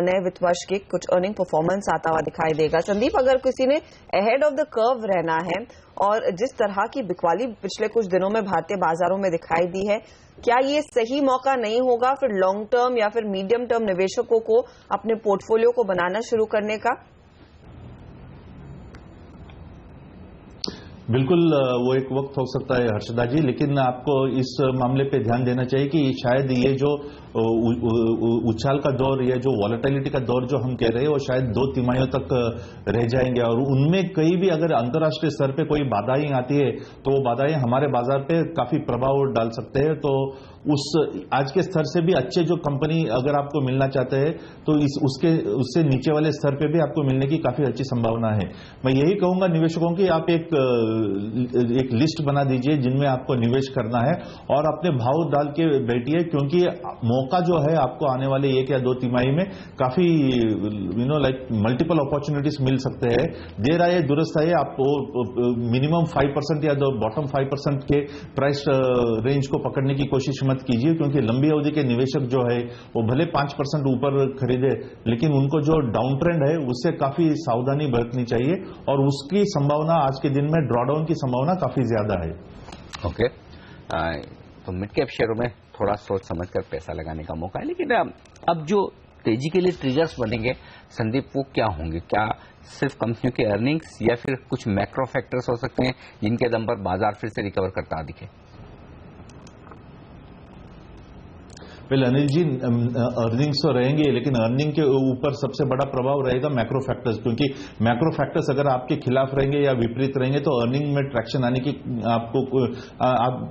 नए वित्त वर्ष के कुछ अर्निंग परफॉर्मेंस आता हुआ दिखाई देगा। संदीप, अगर किसी ने अहेड ऑफ द कर्व रहना है और जिस तरह की बिकवाली पिछले कुछ दिनों में भारतीय बाजारों में दिखाई दी है, क्या ये सही मौका नहीं होगा फिर लॉन्ग टर्म या फिर मीडियम टर्म निवेशकों को अपने पोर्टफोलियो को बनाना शुरू करने का? बिल्कुल, वो एक वक्त हो सकता है हर्षदा जी, लेकिन आपको इस मामले पे ध्यान देना चाहिए कि शायद ये जो उछाल का दौर या जो वॉलेटिलिटी का दौर जो हम कह रहे हैं वो शायद 2 तिमाहियों तक रह जाएंगे और उनमें कहीं भी अगर अंतर्राष्ट्रीय स्तर पे कोई बाधाएं आती है तो वो बाधाएं हमारे बाजार पे काफी प्रभाव डाल सकते हैं। तो उस आज के स्तर से भी अच्छे जो कंपनी अगर आपको मिलना चाहते हैं तो उससे नीचे वाले स्तर पे भी आपको मिलने की काफी अच्छी संभावना है। मैं यही कहूंगा निवेशकों की, आप एक लिस्ट बना दीजिए जिनमें आपको निवेश करना है और अपने भाव डाल के बैठिए, क्योंकि मौका जो है आपको आने वाले 1 या 2 तिमाही में काफी मल्टीपल अपॉर्चुनिटीज मिल सकते हैं। देर आए दुरुस्त आए, आपको मिनिमम 5% या बॉटम 5% के प्राइस रेंज को पकड़ने की कोशिश मत कीजिए, क्योंकि लंबी अवधि के निवेशक जो है वो भले 5% ऊपर खरीदे, लेकिन उनको जो डाउन ट्रेंड है उससे काफी सावधानी बरतनी चाहिए और उसकी संभावना आज के दिन में ड्रॉडाउन की संभावना काफी ज्यादा है। ओके, तो मिड कैप शेयरों में थोड़ा सोच समझकर पैसा लगाने का मौका है, लेकिन अब जो तेजी के लिए ट्रिगर्स बनेंगे संदीप, वो क्या होंगे? क्या सिर्फ कंपनियों के अर्निंग्स या फिर कुछ मैक्रो फैक्टर्स हो सकते हैं जिनके दम पर बाजार फिर से रिकवर करता दिखे? वेल अनिल जी, अर्निंग्स तो रहेंगे, लेकिन अर्निंग के ऊपर सबसे बड़ा प्रभाव रहेगा मैक्रो फैक्टर्स, क्योंकि मैक्रो फैक्टर्स अगर आपके खिलाफ रहेंगे या विपरीत रहेंगे तो अर्निंग में ट्रैक्शन आने की आप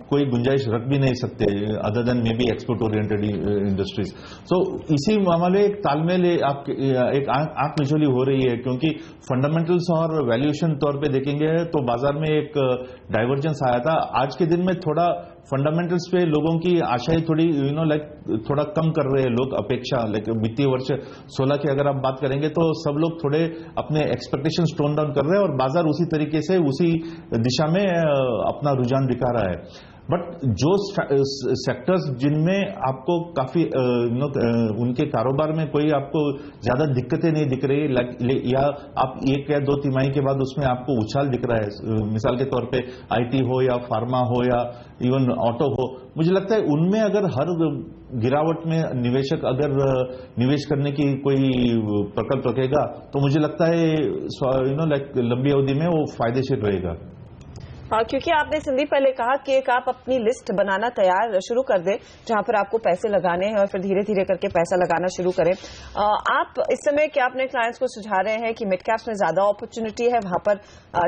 कोई गुंजाइश रख भी नहीं सकते other than maybe export oriented industries. So इसी मामले एक तालमेल एक आंख मिचौली हो रही है, क्योंकि फंडामेंटल्स और वैल्यूएशन तौर पे देखेंगे तो बाजार में एक डाइवर्जेंस आया था। आज के दिन में थोड़ा फंडामेंटल्स पे लोगों की आशाएं थोड़ी थोड़ा कम कर रहे हैं लोग, अपेक्षा वित्तीय वर्ष 16 की अगर आप बात करेंगे तो सब लोग थोड़े अपने एक्सपेक्टेशंस टोन डाउन कर रहे हैं और बाजार उसी तरीके से उसी दिशा में अपना रुझान दिखा रहा है। बट जो सेक्टर्स जिनमें आपको काफी उनके कारोबार में कोई आपको ज्यादा दिक्कतें नहीं दिख रही या आप 1 या 2 तिमाही के बाद उसमें आपको उछाल दिख रहा है, मिसाल के तौर पे IT हो या फार्मा हो या इवन ऑटो हो, मुझे लगता है उनमें अगर हर गिरावट में निवेशक अगर निवेश करने की कोई प्रकल्प रखेगा तो मुझे लगता है लंबी अवधि में वो फायदेशीर रहेगा। क्योंकि आपने संदीप पहले कहा कि एक आप अपनी लिस्ट बनाना तैयार शुरू कर दें जहां पर आपको पैसे लगाने हैं और फिर धीरे धीरे करके पैसा लगाना शुरू करें। आप इस समय क्या अपने क्लाइंट्स को सुझा रहे हैं कि मिड कैप्स में ज्यादा अपॉर्चुनिटी है, वहां पर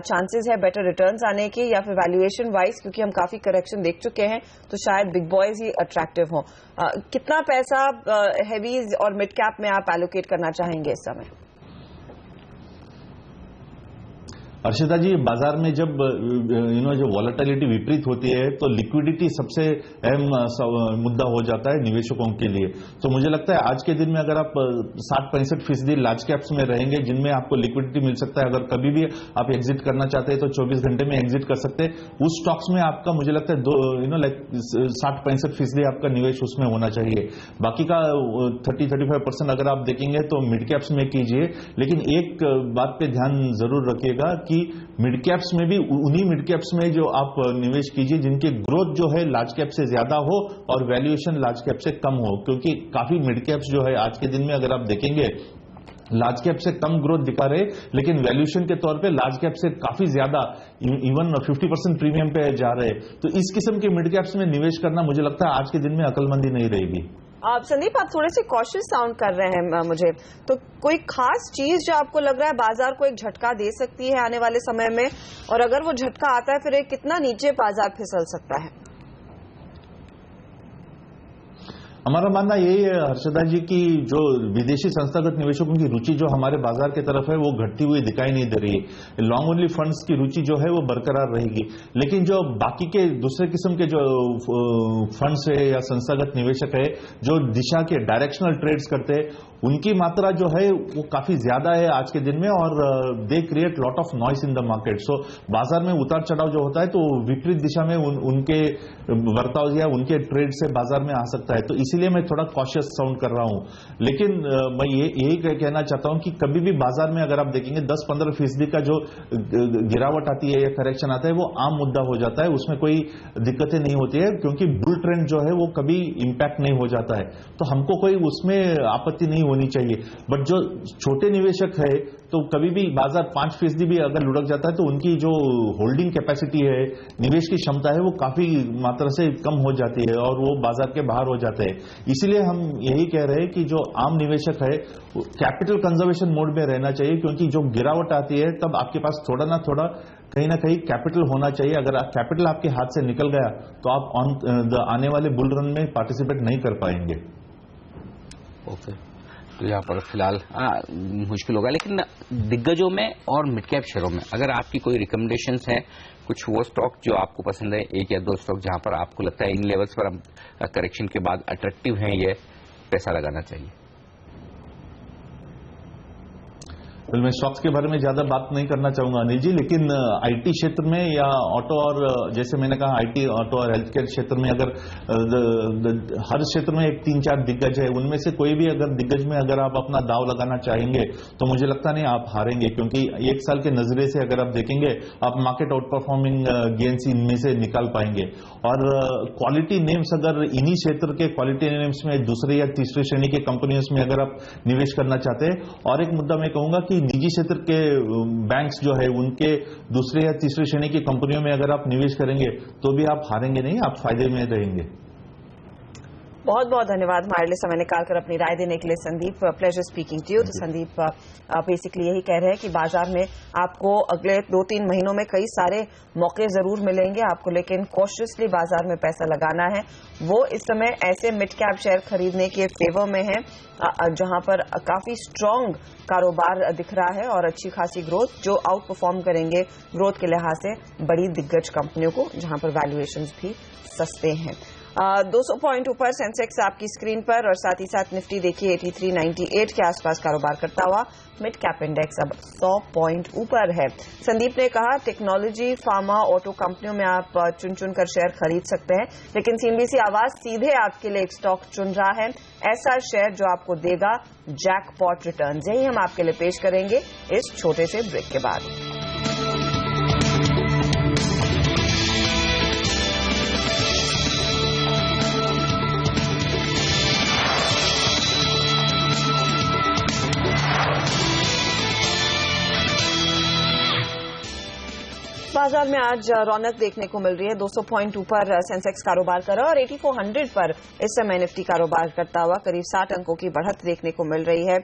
चांसेस है बेटर रिटर्न्स आने की, या फिर वैल्यूएशन वाइज क्योंकि हम काफी करेक्शन देख चुके हैं तो शायद बिग बॉयज ही अट्रैक्टिव हो? कितना पैसा हेवीज और मिड कैप में आप एलोकेट करना चाहेंगे इस समय? अर्षिता जी, बाजार में जब जो वॉलेटिलिटी विपरीत होती है तो लिक्विडिटी सबसे अहम मुद्दा हो जाता है निवेशकों के लिए। तो मुझे लगता है आज के दिन में अगर आप 60-65% लार्ज कैप्स में रहेंगे जिनमें आपको लिक्विडिटी मिल सकता है, अगर कभी भी आप एग्जिट करना चाहते हैं तो 24 घंटे में एग्जिट कर सकते हैं, उस स्टॉक्स में आपका मुझे लगता है 60-65% आपका निवेश उसमें होना चाहिए। बाकी का 30-35% अगर आप देखेंगे तो मिड कैप्स में कीजिए, लेकिन एक बात पे ध्यान जरूर रखिएगा कि मिड कैप्स में भी उन्हीं मिड कैप्स में जो आप निवेश कीजिए जिनके ग्रोथ जो है लार्ज कैप से ज्यादा हो और वैल्यूएशन लार्ज कैप से कम हो, क्योंकि काफी मिड कैप्स जो है आज के दिन में अगर आप देखेंगे लार्ज कैप से कम ग्रोथ दिखा रहे, लेकिन वैल्यूएशन के तौर पे लार्ज कैप से काफी ज्यादा इवन 50% प्रीमियम पे जा रहे। तो इस किस्म के मिड कैप्स में निवेश करना मुझे लगता है आज के दिन में अकलमंदी नहीं रहेगी। संदीप, आप थोड़े से कॉशियस साउंड कर रहे हैं मुझे, तो कोई खास चीज जो आपको लग रहा है बाजार को एक झटका दे सकती है आने वाले समय में, और अगर वो झटका आता है फिर एक कितना नीचे बाजार फिसल सकता है? हमारा मानना यही है हर्षदा जी की जो विदेशी संस्थागत निवेशकों की रुचि जो हमारे बाजार की तरफ है वो घटती हुई दिखाई नहीं दे रही है। लॉन्ग ओनली फंड्स की रुचि जो है वो बरकरार रहेगी, लेकिन जो बाकी के दूसरे किस्म के जो फंड्स है या संस्थागत निवेशक है जो दिशा के डायरेक्शनल ट्रेड्स करते हैं उनकी मात्रा जो है वो काफी ज्यादा है आज के दिन में, और they create lot of noise in the market. So बाजार में उतार चढ़ाव जो होता है तो विपरीत दिशा में उनके बर्ताव या उनके ट्रेड से बाजार में आ सकता है। तो इसीलिए मैं थोड़ा कॉशियस साउंड कर रहा हूं। लेकिन मैं यही कहना चाहता हूं कि कभी भी बाजार में अगर आप देखेंगे 10-15% का जो गिरावट आती है या करेक्शन आता है वो आम मुद्दा हो जाता है, उसमें कोई दिक्कतें नहीं होती है, क्योंकि बुल ट्रेंड जो है वो कभी इंपैक्ट नहीं हो जाता है। तो हमको कोई उसमें आपत्ति नहीं होनी चाहिए। बट जो छोटे निवेशक है तो कभी भी बाजार 5% भी अगर लुढ़क जाता है तो उनकी जो होल्डिंग कैपेसिटी है, निवेश की क्षमता है वो काफी मात्रा से कम हो जाती है और वो बाजार के बाहर हो जाते हैं। इसीलिए हम यही कह रहे हैं कि जो आम निवेशक है कैपिटल कंजर्वेशन मोड में रहना चाहिए, क्योंकि जो गिरावट आती है तब आपके पास थोड़ा ना थोड़ा कहीं ना कहीं कैपिटल होना चाहिए। अगर कैपिटल आपके हाथ से निकल गया तो आप आने वाले बुल रन में पार्टिसिपेट नहीं कर पाएंगे। ओके, तो यहाँ पर फिलहाल मुश्किल होगा, लेकिन दिग्गजों में और मिड कैप शेयरों में अगर आपकी कोई रिकमेंडेशंस है, कुछ वो स्टॉक जो आपको पसंद है, एक या दो स्टॉक जहां पर आपको लगता है इन लेवल्स पर करेक्शन के बाद अट्रैक्टिव हैं, ये पैसा लगाना चाहिए? मैं स्टॉक्स के बारे में ज्यादा बात नहीं करना चाहूंगा अनिल जी, लेकिन आईटी क्षेत्र में या ऑटो और जैसे मैंने कहा आईटी, ऑटो और हेल्थ केयर क्षेत्र में अगर हर क्षेत्र में एक 3-4 दिग्गज है, उनमें से कोई भी अगर दिग्गज में अगर आप अपना दाव लगाना चाहेंगे तो मुझे लगता नहीं आप हारेंगे, क्योंकि एक साल के नजरिए से अगर आप देखेंगे आप मार्केट आउट परफॉर्मिंग गेन्स इनमें से निकाल पाएंगे। और क्वालिटी नेम्स अगर इन्हीं क्षेत्र के क्वालिटी नेम्स में दूसरे या तीसरे श्रेणी के कंपनियों में अगर आप निवेश करना चाहते हैं, और एक मुद्दा मैं कहूंगा कि निजी क्षेत्र के बैंक्स जो है उनके दूसरे या तीसरे श्रेणी की कंपनियों में अगर आप निवेश करेंगे तो भी आप हारेंगे नहीं, आप फायदे में रहेंगे। बहुत बहुत धन्यवाद हमारे लिए समय निकालकर अपनी राय देने के लिए Sandeep. Pleasure speaking to you. तो संदीप बेसिकली यही कह रहे हैं कि बाजार में आपको अगले 2-3 महीनों में कई सारे मौके जरूर मिलेंगे आपको, लेकिन कॉशियसली बाजार में पैसा लगाना है। वो इस समय ऐसे मिड कैप शेयर खरीदने के फेवर में है जहां पर काफी स्ट्रांग कारोबार दिख रहा है और अच्छी खासी ग्रोथ जो आउट परफॉर्म करेंगे ग्रोथ के लिहाज से बड़ी दिग्गज कंपनियों को, जहां पर वैल्यूएशंस भी सस्ते हैं। 200 पॉइंट ऊपर सेंसेक्स आपकी स्क्रीन पर, और साथ ही साथ निफ्टी देखिए 8398 के आसपास कारोबार करता हुआ। मिड कैप इंडेक्स अब 100 पॉइंट ऊपर है। संदीप ने कहा टेक्नोलॉजी, फार्मा, ऑटो कंपनियों में आप चुन चुन कर शेयर खरीद सकते हैं, लेकिन सीएनबीसी आवाज सीधे आपके लिए एक स्टॉक चुन रहा है, ऐसा शेयर जो आपको देगा जैकपॉट रिटर्न्स। यही हम आपके लिए पेश करेंगे इस छोटे से ब्रेक के बाद। बाजार में आज रौनक देखने को मिल रही है। 200 पॉइंट ऊपर सेंसेक्स कारोबार कर रहा है और 8400 पर इस समय निफ्टी कारोबार करता हुआ करीब 60 अंकों की बढ़त देखने को मिल रही है।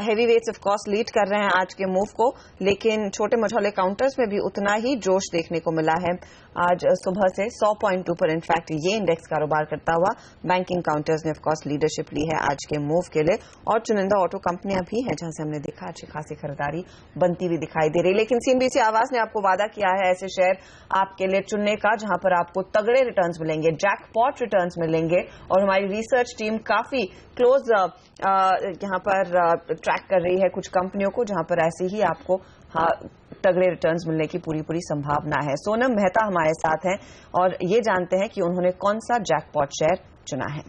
Heavy weights of course lead कर रहे हैं आज के मूव को, लेकिन छोटे मझौले काउंटर्स में भी उतना ही जोश देखने को मिला है। आज सुबह से 100 पॉइंट ऊपर इनफैक्ट ये इंडेक्स कारोबार करता हुआ। बैंकिंग काउंटर्स ने ऑफकोर्स लीडरशिप ली है आज के मूव के लिए, और चुनिंदा ऑटो कंपनियां भी हैं जहां से हमने देखा अच्छी खासी खरीदारी बनती हुई दिखाई दे रही। लेकिन सीएनबीसी आवाज ने आपको वादा किया है ऐसे शेयर आपके लिए चुनने का जहां पर आपको तगड़े रिटर्न्स मिलेंगे, जैकपॉट रिटर्न्स मिलेंगे, और हमारी रिसर्च टीम काफी क्लोज यहां पर ट्रैक कर रही है कुछ कंपनियों को जहां पर ऐसे ही आपको तगड़े रिटर्न्स मिलने की पूरी संभावना है। सोनम मेहता हमारे साथ हैं और ये जानते हैं कि उन्होंने कौन सा जैकपॉट शेयर चुना है।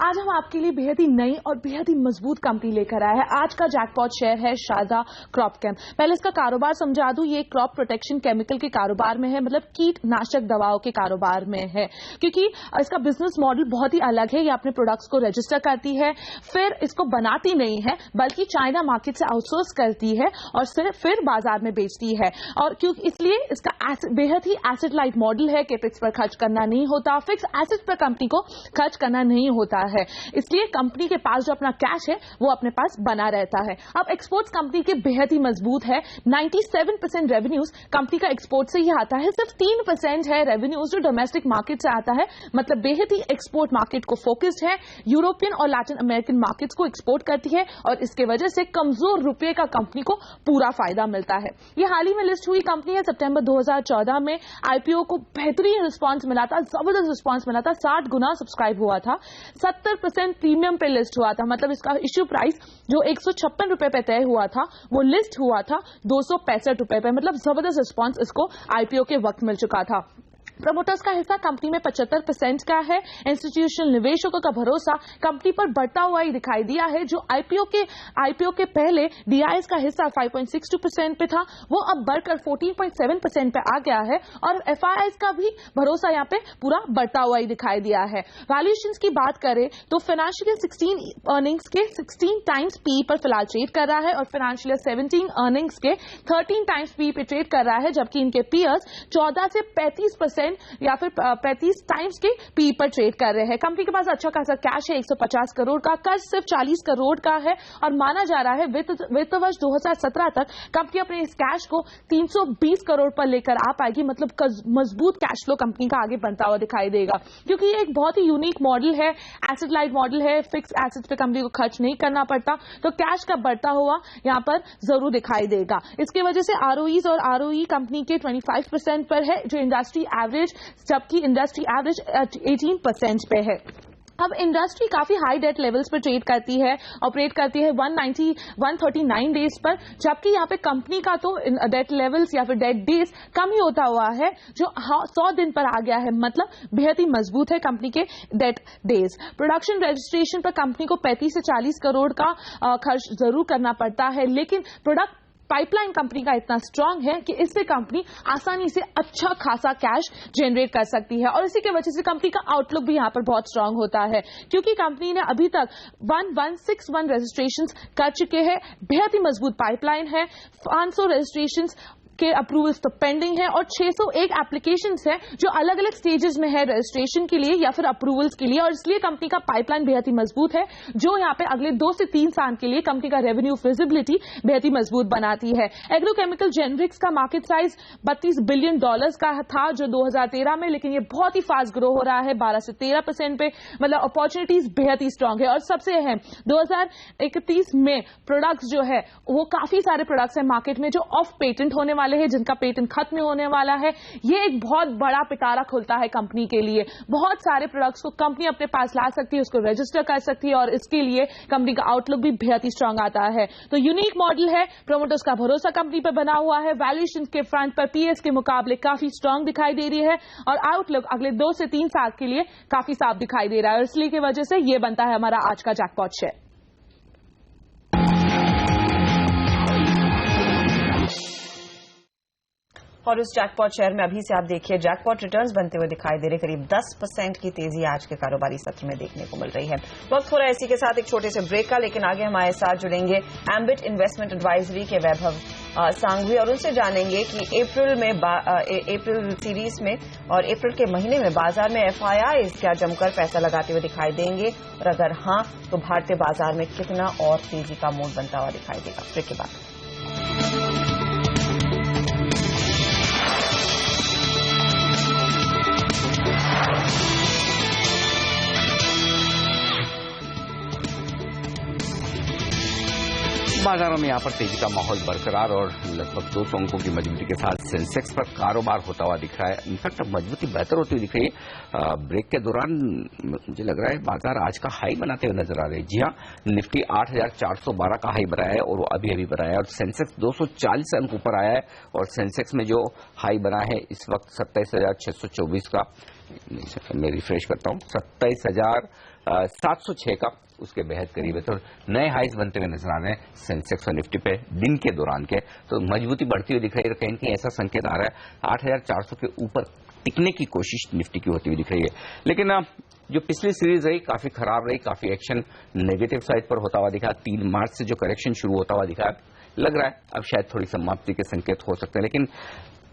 आज हम आपके लिए बेहद ही नई और बेहद ही मजबूत कंपनी लेकर आए हैं। आज का जैकपॉट शेयर है शारदा क्रॉपकेम। पहले इसका कारोबार समझा दूं, ये क्रॉप प्रोटेक्शन केमिकल के कारोबार में है, मतलब कीटनाशक दवाओं के कारोबार में है, क्योंकि इसका बिजनेस मॉडल बहुत ही अलग है। ये अपने प्रोडक्ट्स को रजिस्टर करती है, फिर इसको बनाती नहीं है बल्कि चाइना मार्केट से आउटसोर्स करती है और फिर बाजार में बेचती है। और क्योंकि इसलिए इसका बेहद ही एसेट लाइट मॉडल है। कैपेक्स पर खर्च करना नहीं होता, फिक्स एसेट पर कंपनी को खर्च करना नहीं होता है, इसलिए कंपनी के पास जो अपना कैश है वो अपने पास बना रहता है। अब एक्सपोर्ट्स कंपनी के बेहद ही मजबूत है। 97% रेवेन्यूज कंपनी का एक्सपोर्ट से ही आता है, सिर्फ 3% है रेवेन्यूज जो डोमेस्टिक मार्केट से आता है, मतलब बेहद ही एक्सपोर्ट मार्केट को फोकस्ड है। यूरोपियन और लैटिन अमेरिकन मार्केट्स को एक्सपोर्ट करती है और इसके वजह से कमजोर रुपए का कंपनी को पूरा फायदा मिलता है। ये हाल ही में लिस्ट हुई कंपनी है। सितंबर 2014 में आईपीओ को बेहतरीन रिस्पांस मिला था, जबरदस्त रिस्पांस मिला था, 60 गुना सब्सक्राइब हुआ था, 70% प्रीमियम पे लिस्ट हुआ था, मतलब इसका इश्यू प्राइस जो 156 रुपए पे तय हुआ था वो लिस्ट हुआ था 265 रुपए पे, मतलब जबरदस्त रिस्पांस इसको आईपीओ के वक्त मिल चुका था। प्रमोटर्स का हिस्सा कंपनी में 75% का है। इंस्टीट्यूशनल निवेशकों का भरोसा कंपनी पर बढ़ता हुआ ही दिखाई दिया है। जो आईपीओ के पहले डीआईएस का हिस्सा 5.62% पे था, वो अब बढ़कर 14.7% पे आ गया है और एफआईआईस का भी भरोसा यहाँ पे पूरा बढ़ता हुआ ही दिखाई दिया है। वैल्यूएशंस की बात करें तो फाइनेंशियल 16 अर्निंग्स के 16 टाइम्स पी पर फिलहाल ट्रेड कर रहा है और फाइनेंशियल 17 अर्निंग्स के 13 टाइम्स पी पे ट्रेड कर रहा है, जबकि इनके पीयर्स 14 से 35% या फिर 35 टाइम्स के पी पर ट्रेड कर रहे हैं। कंपनी के पास अच्छा खासा कैश है, 150 करोड़ का, कर्ज सिर्फ 40 करोड़ का है और माना जा रहा है वित्त वर्ष 2017 तक कंपनी अपने इस कैश को 320 करोड़ पर लेकर आ पाएगी, मतलब मजबूत कैश फ्लो कंपनी का आगे बनता हुआ दिखाई देगा, क्योंकि ये एक बहुत ही यूनिक मॉडल है, एसेट लाइट मॉडल है, फिक्स एसेट पे कंपनी को खर्च नहीं करना पड़ता, तो कैश का बढ़ता हुआ यहां पर जरूर दिखाई देगा। इसकी वजह से आरओईज और आरओई कंपनी के 25% पर है, जो इंडस्ट्री एवरेज, जबकि इंडस्ट्री एवरेज 18% पे है। अब इंडस्ट्री काफी हाई डेट लेवल्स पर ट्रेड करती है, ऑपरेट करती है 139 डेज पर, जबकि यहाँ पे कंपनी का तो डेट लेवल्स या फिर डेट डेज कम ही होता हुआ है, जो 100 दिन पर आ गया है, मतलब बेहद ही मजबूत है कंपनी के डेट डेज। प्रोडक्शन रजिस्ट्रेशन पर कंपनी को 35 से 40 करोड़ का खर्च जरूर करना पड़ता है, लेकिन प्रोडक्ट पाइपलाइन कंपनी का इतना स्ट्रांग है कि इससे कंपनी आसानी से अच्छा खासा कैश जनरेट कर सकती है और इसी की वजह से कंपनी का आउटलुक भी यहां पर बहुत स्ट्रांग होता है, क्योंकि कंपनी ने अभी तक 1161 रजिस्ट्रेशंस कर चुके हैं, बेहद ही मजबूत पाइपलाइन है, 500 रजिस्ट्रेशंस के अप्रूवल्स तो पेंडिंग है और 601 एप्लीकेशंस है जो अलग अलग स्टेजेस में है रजिस्ट्रेशन के लिए या फिर अप्रूवल्स के लिए, और इसलिए कंपनी का पाइपलाइन बेहद ही मजबूत है, जो यहां पे अगले 2 से 3 साल के लिए कंपनी का रेवेन्यू विजिबिलिटी बेहद ही मजबूत बनाती है। एग्रोकेमिकल जेनरिक्स का मार्केट साइज $32 बिलियन का था जो 2013 में, लेकिन ये बहुत ही फास्ट ग्रो हो रहा है 12 से 13% पे, मतलब अपॉर्चुनिटीज बेहद ही स्ट्रांग है। और सबसे अहम 2031 में प्रोडक्ट्स जो है वो काफी सारे प्रोडक्ट्स है मार्केट में जो ऑफ पेटेंट होने वाले हैं, जिनका पेटेंट खत्म होने वाला है। ये एक बहुत बड़ा पिटारा खुलता है कंपनी के लिए, बहुत सारे प्रोडक्ट्स को कंपनी अपने पास ला सकती है, उसको रजिस्टर कर सकती है और इसके लिए कंपनी का आउटलुक भी बेहद ही स्ट्रांग आता है। तो यूनिक मॉडल है, प्रमोटर्स का भरोसा कंपनी पर बना हुआ है, वैल्यूएशन के फ्रंट पर पीएस के मुकाबले काफी स्ट्रांग दिखाई दे रही है और आउटलुक अगले 2 से 3 साल के लिए काफी साफ दिखाई दे रहा है और इसलिए की वजह से ये बनता है हमारा आज का जैकपॉट शेयर। और उस जैकपॉट शेयर में अभी से आप देखिए जैकपॉट रिटर्न्स बनते हुए दिखाई दे रहे, करीब 10% की तेजी आज के कारोबारी सत्र में देखने को मिल रही है। वक्त हो रहा है इसी के साथ एक छोटे से ब्रेक का, लेकिन आगे हमारे साथ जुड़ेंगे एम्बिट इन्वेस्टमेंट एडवाइजरी के वैभव सांघवी और उनसे जानेंगे कि अप्रैल सीरीज में और अप्रैल के महीने में बाजार में एफआईआई क्या जमकर पैसा लगाते हुए दिखाई देंगे और अगर हाँ तो भारतीय बाजार में कितना और तेजी का मोड़ बनता हुआ दिखाई देगा। ब्रेक के बाद बाजारों में यहाँ पर तेजी का माहौल बरकरार और लगभग 200 अंकों की मजबूती के साथ सेंसेक्स पर कारोबार होता हुआ दिख रहा है। इनफैक्ट अब मजबूती बेहतर होती हुई दिख रही है। ब्रेक के दौरान मुझे लग रहा है बाजार आज का हाई बनाते हुए नजर आ रहे हैं। जी हाँ, निफ्टी 8,412 का हाई बनाया है और वो अभी बनाया है और सेंसेक्स 240 अंक ऊपर आया है और सेंसेक्स में जो हाई बना है इस वक्त 27,624 का मैं रिफ्रेश करता हूँ, 27,706 का उसके बेहद करीब है। तो नए हाइज बनते हुए नजर आ रहे हैं सेंसेक्स और निफ्टी पे दिन के दौरान के, तो मजबूती बढ़ती हुई दिख रही है। कहीं न कहीं ऐसा संकेत आ रहा है 8,400 के ऊपर टिकने की कोशिश निफ्टी की होती हुई दिख रही है। लेकिन जो पिछली सीरीज रही काफी खराब रही, काफी एक्शन नेगेटिव साइड पर होता हुआ दिखा। 3 मार्च से जो करेक्शन शुरू होता हुआ दिखा, लग रहा है अब शायद थोड़ी समाप्ति के संकेत हो सकते हैं। लेकिन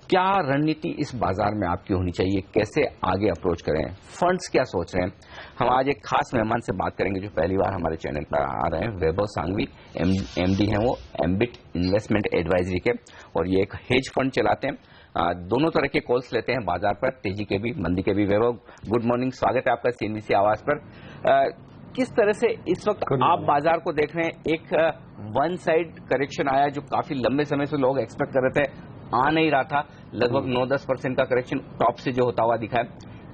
क्या रणनीति इस बाजार में आपकी होनी चाहिए, कैसे आगे अप्रोच करें, फंड्स क्या सोच रहे हैं? हम आज एक खास मेहमान से बात करेंगे जो पहली बार हमारे चैनल पर आ रहे हैं। वैभव सांघवी एमडी हैं वो एम्बिट इन्वेस्टमेंट एडवाइजरी के, और ये एक हेज फंड चलाते हैं। दोनों तरह के कॉल्स लेते हैं बाजार पर, तेजी के भी मंदी के भी। वैभव, गुड मॉर्निंग, स्वागत है आपका CNBC आवाज पर। किस तरह से इस वक्त आप बाजार को देख रहे हैं? एक वन साइड करेक्शन आया जो काफी लंबे समय से लोग एक्सपेक्ट कर रहे थे, आ नहीं रहा था। लगभग 9-10% का करेक्शन टॉप से जो होता हुआ दिखा है,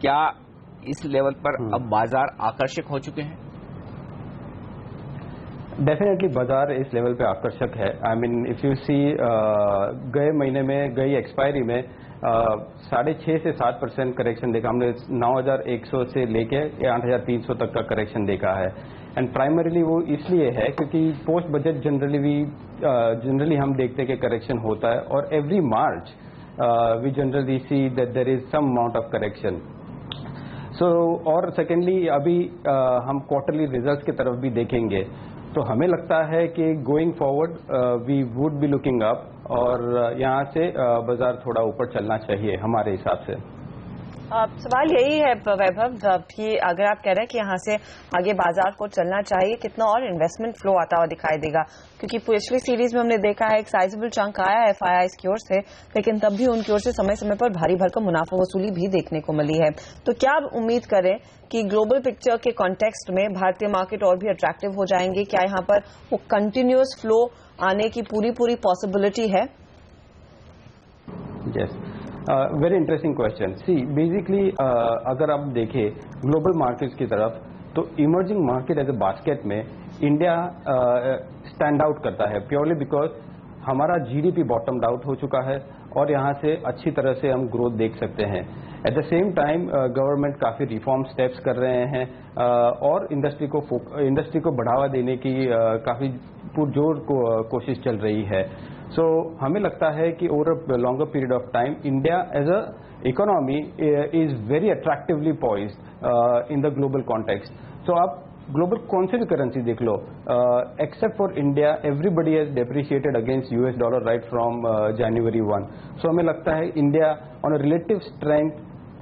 क्या इस लेवल पर अब बाजार आकर्षक हो चुके हैं? डेफिनेटली बाजार इस लेवल पे आकर्षक है। आई मीन इफ यू सी गए महीने में, गई एक्सपायरी में 6.5 से 7% करेक्शन देखा हमने। 9,100 से लेके 8,300 तक का करेक्शन देखा है। एंड प्राइमरीली वो इसलिए है क्योंकि पोस्ट बजट जनरली हम देखते हैं कि करेक्शन होता है, और every March we generally see that there is some amount of correction. So और सेकेंडली अभी हम क्वार्टरली रिजल्ट्स की तरफ भी देखेंगे, तो हमें लगता है कि going forward we would be looking up, और यहाँ से बाजार थोड़ा ऊपर चलना चाहिए हमारे हिसाब से। सवाल यही है वैभव कि अगर आप कह रहे हैं कि यहाँ से आगे बाजार को चलना चाहिए, कितना और इन्वेस्टमेंट फ्लो आता हुआ दिखाई देगा? क्योंकि पिछली सीरीज में हमने देखा है एक साइजेबल चंक आया है FIIs की ओर से, लेकिन तब भी उनकी ओर से समय समय पर भारी भरकम मुनाफा वसूली भी देखने को मिली है। तो क्या आप उम्मीद करें कि ग्लोबल पिक्चर के कॉन्टेक्स्ट में भारतीय मार्केट और भी अट्रैक्टिव हो जाएंगे? क्या यहाँ पर वो कंटिन्यूअस फ्लो आने की पूरी पॉसिबिलिटी है? Yes, very interesting question. See basically अगर आप देखें ग्लोबल मार्केट्स की तरफ, तो emerging market as a basket में इंडिया स्टैंड आउट करता है, प्योरली बिकॉज हमारा GDP बॉटम आउट हो चुका है और यहाँ से अच्छी तरह से हम ग्रोथ देख सकते हैं। At the same time government काफी रिफॉर्म स्टेप्स कर रहे हैं, और इंडस्ट्री को बढ़ावा देने की काफी पुरजोर कोशिश चल रही है। सो हमें लगता है कि over longer period of time India as a economy is very attractively poised in the global context. So आप ग्लोबल कौन से भी करेंसी देख लो, except for India everybody has depreciated against US dollar right from January 1। So हमें लगता है India on a relative strength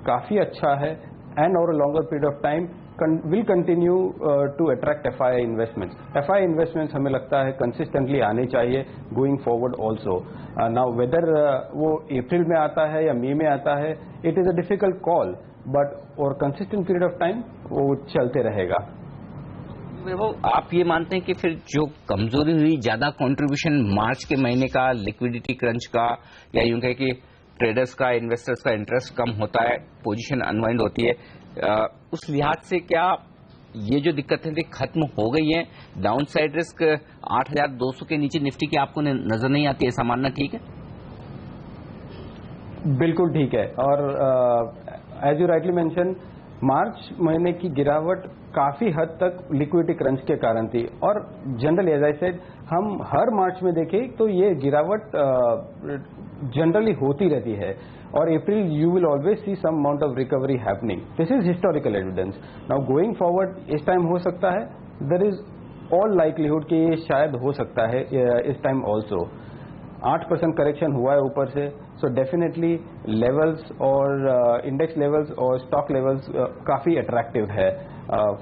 काफी अच्छा है, and over a longer period of time will continue to attract FII investments. FII investments हमें लगता है consistently आने चाहिए going forward also. Now whether वो अप्रैल में आता है या मई में आता है, it is a difficult call, but over consistent period of time वो चलते रहेगा। वो आप ये मानते हैं कि फिर जो कमजोरी हुई, ज्यादा कंट्रीब्यूशन मार्च के महीने का लिक्विडिटी क्रंच का, या यूं कहे कि ट्रेडर्स का, इन्वेस्टर्स का इंटरेस्ट कम होता है, पोजीशन अनवाइंड होती है, उस लिहाज से क्या ये जो दिक्कतें थी खत्म हो गई हैं? डाउन साइड रिस्क 8,200 के नीचे निफ्टी की आपको नजर नहीं आती, ऐसा मानना ठीक है? बिल्कुल ठीक है, और एज यू राइटली मेंशन, मार्च महीने की गिरावट काफी हद तक लिक्विडिटी क्रंच के कारण थी, और जनरली एज आई सेड हम हर मार्च में देखें तो ये गिरावट जनरली होती रहती है, और April you will always see some amount of recovery happening. This is historical evidence. Now going forward इस टाइम हो सकता है, देयर इज ऑल लाइकलीहुड कि ये शायद हो सकता है इस टाइम ऑल्सो। 8% करेक्शन हुआ है ऊपर से, सो डेफिनेटली लेवल्स और इंडेक्स लेवल्स और स्टॉक लेवल्स काफी अट्रैक्टिव है।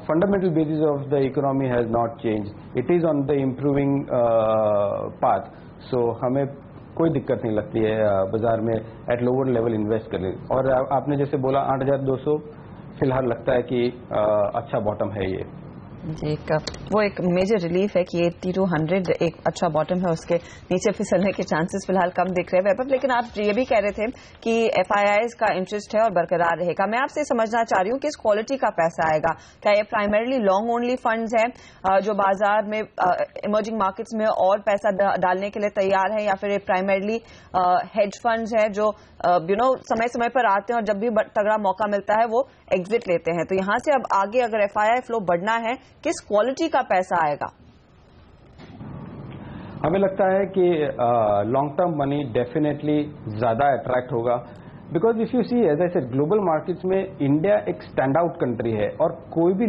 Fundamental basis of the economy has not change, it is on the improving path. So हमें कोई दिक्कत नहीं लगती है बाजार में एट लोअर लेवल इन्वेस्ट करने। और आपने जैसे बोला 8,200 फिलहाल लगता है कि अच्छा बॉटम है ये। जी, वो एक मेजर रिलीफ है कि 80 to 100 एक अच्छा बॉटम है, उसके नीचे फिसलने के चांसेस फिलहाल कम दिख रहे हैं वैभव। लेकिन आप ये भी कह रहे थे कि FIIs का इंटरेस्ट है और बरकरार रहेगा। मैं आपसे समझना चाह रही हूँ कि इस क्वालिटी का पैसा आएगा, क्या ये प्राइमरीली लॉन्ग ओनली फंड्स हैं जो बाजार में इमर्जिंग मार्केट्स में और पैसा डालने के लिए तैयार है, या फिर ये प्राइमरीली हेज फंड्स हैं जो समय समय पर आते हैं और जब भी तगड़ा मौका मिलता है वो एग्जिट लेते हैं? तो यहां से अब आगे अगर FII फ्लो बढ़ना है, किस क्वालिटी का पैसा आएगा? हमें लगता है कि लॉन्ग टर्म मनी डेफिनेटली ज्यादा अट्रैक्ट होगा, because if you see as I said global markets में इंडिया एक स्टैंड आउट कंट्री है और कोई भी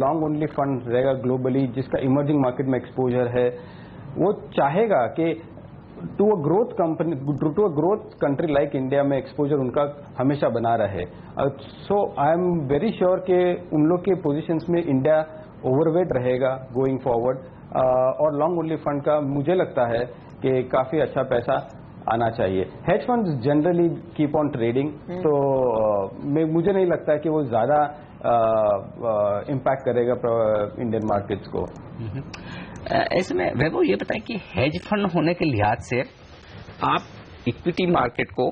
लॉन्ग ओनली फंड रहेगा ग्लोबली जिसका इमर्जिंग मार्केट में एक्सपोजर है, वो चाहेगा कि to a growth country like India में एक्सपोजर उनका हमेशा बना रहे। So I am very sure कि उन लोग के पोजीशंस में इंडिया ओवरवेट रहेगा गोइंग फॉरवर्ड, और लॉन्ग ओनली फंड का मुझे लगता है कि काफी अच्छा पैसा आना चाहिए। Hedge funds generally keep on trading, तो मुझे नहीं लगता है कि वो ज्यादा इम्पैक्ट करेगा इंडियन मार्केट्स को। ऐसे में वैभव ये बताएं कि हेज फंड होने के लिहाज से आप इक्विटी मार्केट को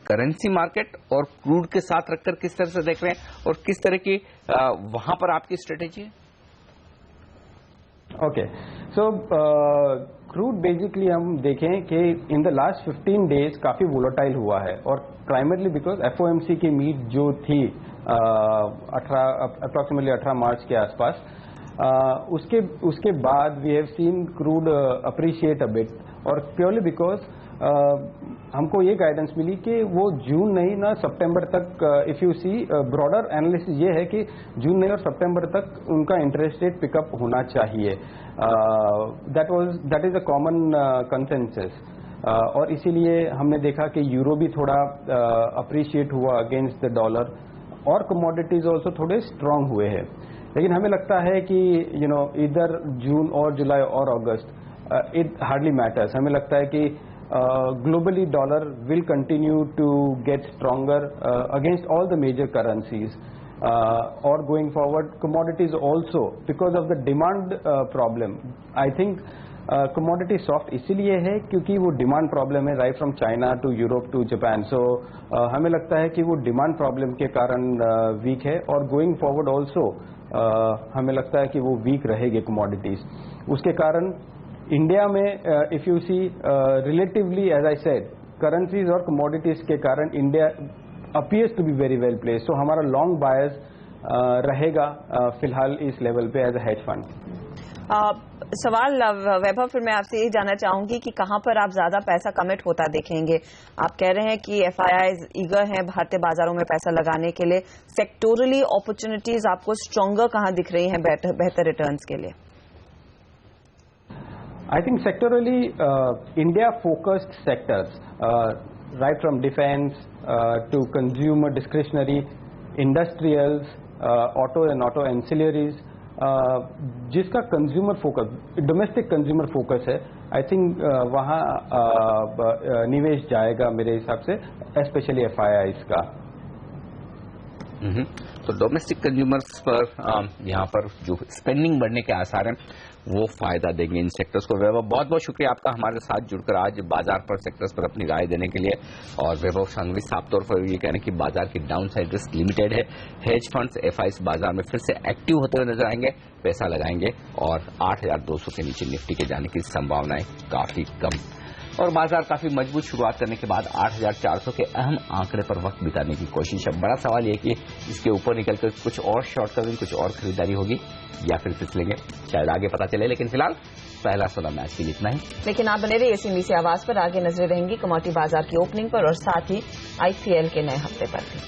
करेंसी मार्केट और क्रूड के साथ रखकर किस तरह से देख रहे हैं और किस तरह की वहां पर आपकी स्ट्रेटेजी है? ओके, सो क्रूड बेसिकली हम देखें कि इन द लास्ट 15 डेज काफी वोलेटाइल हुआ है, और प्राइमरली बिकॉज FOMC की मीट जो थी अप्रोक्सीमेटली 18 मार्च के आसपास, उसके बाद we have seen crude appreciate a bit, और प्योरली बिकॉज हमको ये गाइडेंस मिली कि वो जून नहीं ना सितंबर तक, if you see broader analysis ये है कि जून नहीं और सितंबर तक उनका इंटरेस्ट रेट पिकअप होना चाहिए। That is a common consensus, और इसीलिए हमने देखा कि यूरो भी थोड़ा अप्रिशिएट हुआ अगेंस्ट द डॉलर, और कमोडिटीज ऑल्सो थोड़े स्ट्रांग हुए हैं। लेकिन हमें लगता है कि इधर जून और जुलाई और अगस्त इट हार्डली मैटर्स। हमें लगता है कि globally dollar will continue to get stronger against all the major currencies, or going forward commodities also because of the demand problem. I think commodity soft इसलिए है क्योंकि वो demand problem है right from China to Europe to Japan. So हमें लगता है कि वो demand problem के कारण weak है, और going forward also हमें लगता है कि वो weak रहेगी commodities। उसके कारण इंडिया में if you see relatively as I said currencies और कमोडिटीज के कारण India appears to be very well place, so हमारा लॉन्ग बायर्स रहेगा फिलहाल इस लेवल पे एज अ हेज फंड। सवाल वैभव, फिर मैं आपसे ये जानना चाहूंगी कि कहां पर आप ज्यादा पैसा कमिट होता देखेंगे? आप कह रहे हैं कि FIIs ईगर हैं भारतीय बाजारों में पैसा लगाने के लिए, सेक्टोरली अपॉर्चुनिटीज आपको स्ट्रॉन्गर कहां दिख रही हैं बेहतर रिटर्न्स के लिए? I think sectorally, India-focused sectors, right from defense to consumer discretionary, industrials, auto and auto ancillaries, जिसका consumer focus, domestic consumer focus है, आई थिंक वहाँ निवेश जाएगा मेरे हिसाब से, स्पेशली FIIs का। तो डोमेस्टिक कंज्यूमर्स पर यहाँ पर जो स्पेंडिंग बढ़ने के आसार हैं वो फायदा देंगे इन सेक्टर्स को। वैभव, बहुत बहुत शुक्रिया आपका हमारे साथ जुड़कर आज बाजार पर सेक्टर्स पर अपनी राय देने के लिए। और वैभव संघवी साफ तौर पर ये कह रहे हैं कि बाजार की डाउन साइड रिस्क लिमिटेड है। हेज फंड्स FIs बाजार में फिर से एक्टिव होते हुए नजर आएंगे, पैसा लगाएंगे, और 8,200 के नीचे निफ्टी के जाने की संभावनाएं काफी कम, और बाजार काफी मजबूत शुरुआत करने के बाद 8,400 के अहम आंकड़े पर वक्त बिताने की कोशिश है। बड़ा सवाल यह कि इसके ऊपर निकलकर कुछ और शॉर्ट कवरिंग, कुछ और खरीदारी होगी या फिर फिसलेंगे, शायद आगे पता चले। लेकिन फिलहाल पहला 16 मैच के लिए इतना ही। लेकिन आप बने रहिए CNBC आवाज पर, आगे नजरें रहेंगी कमोडिटी बाजार की ओपनिंग पर और साथ ही IPL के नए हफ्ते पर भी।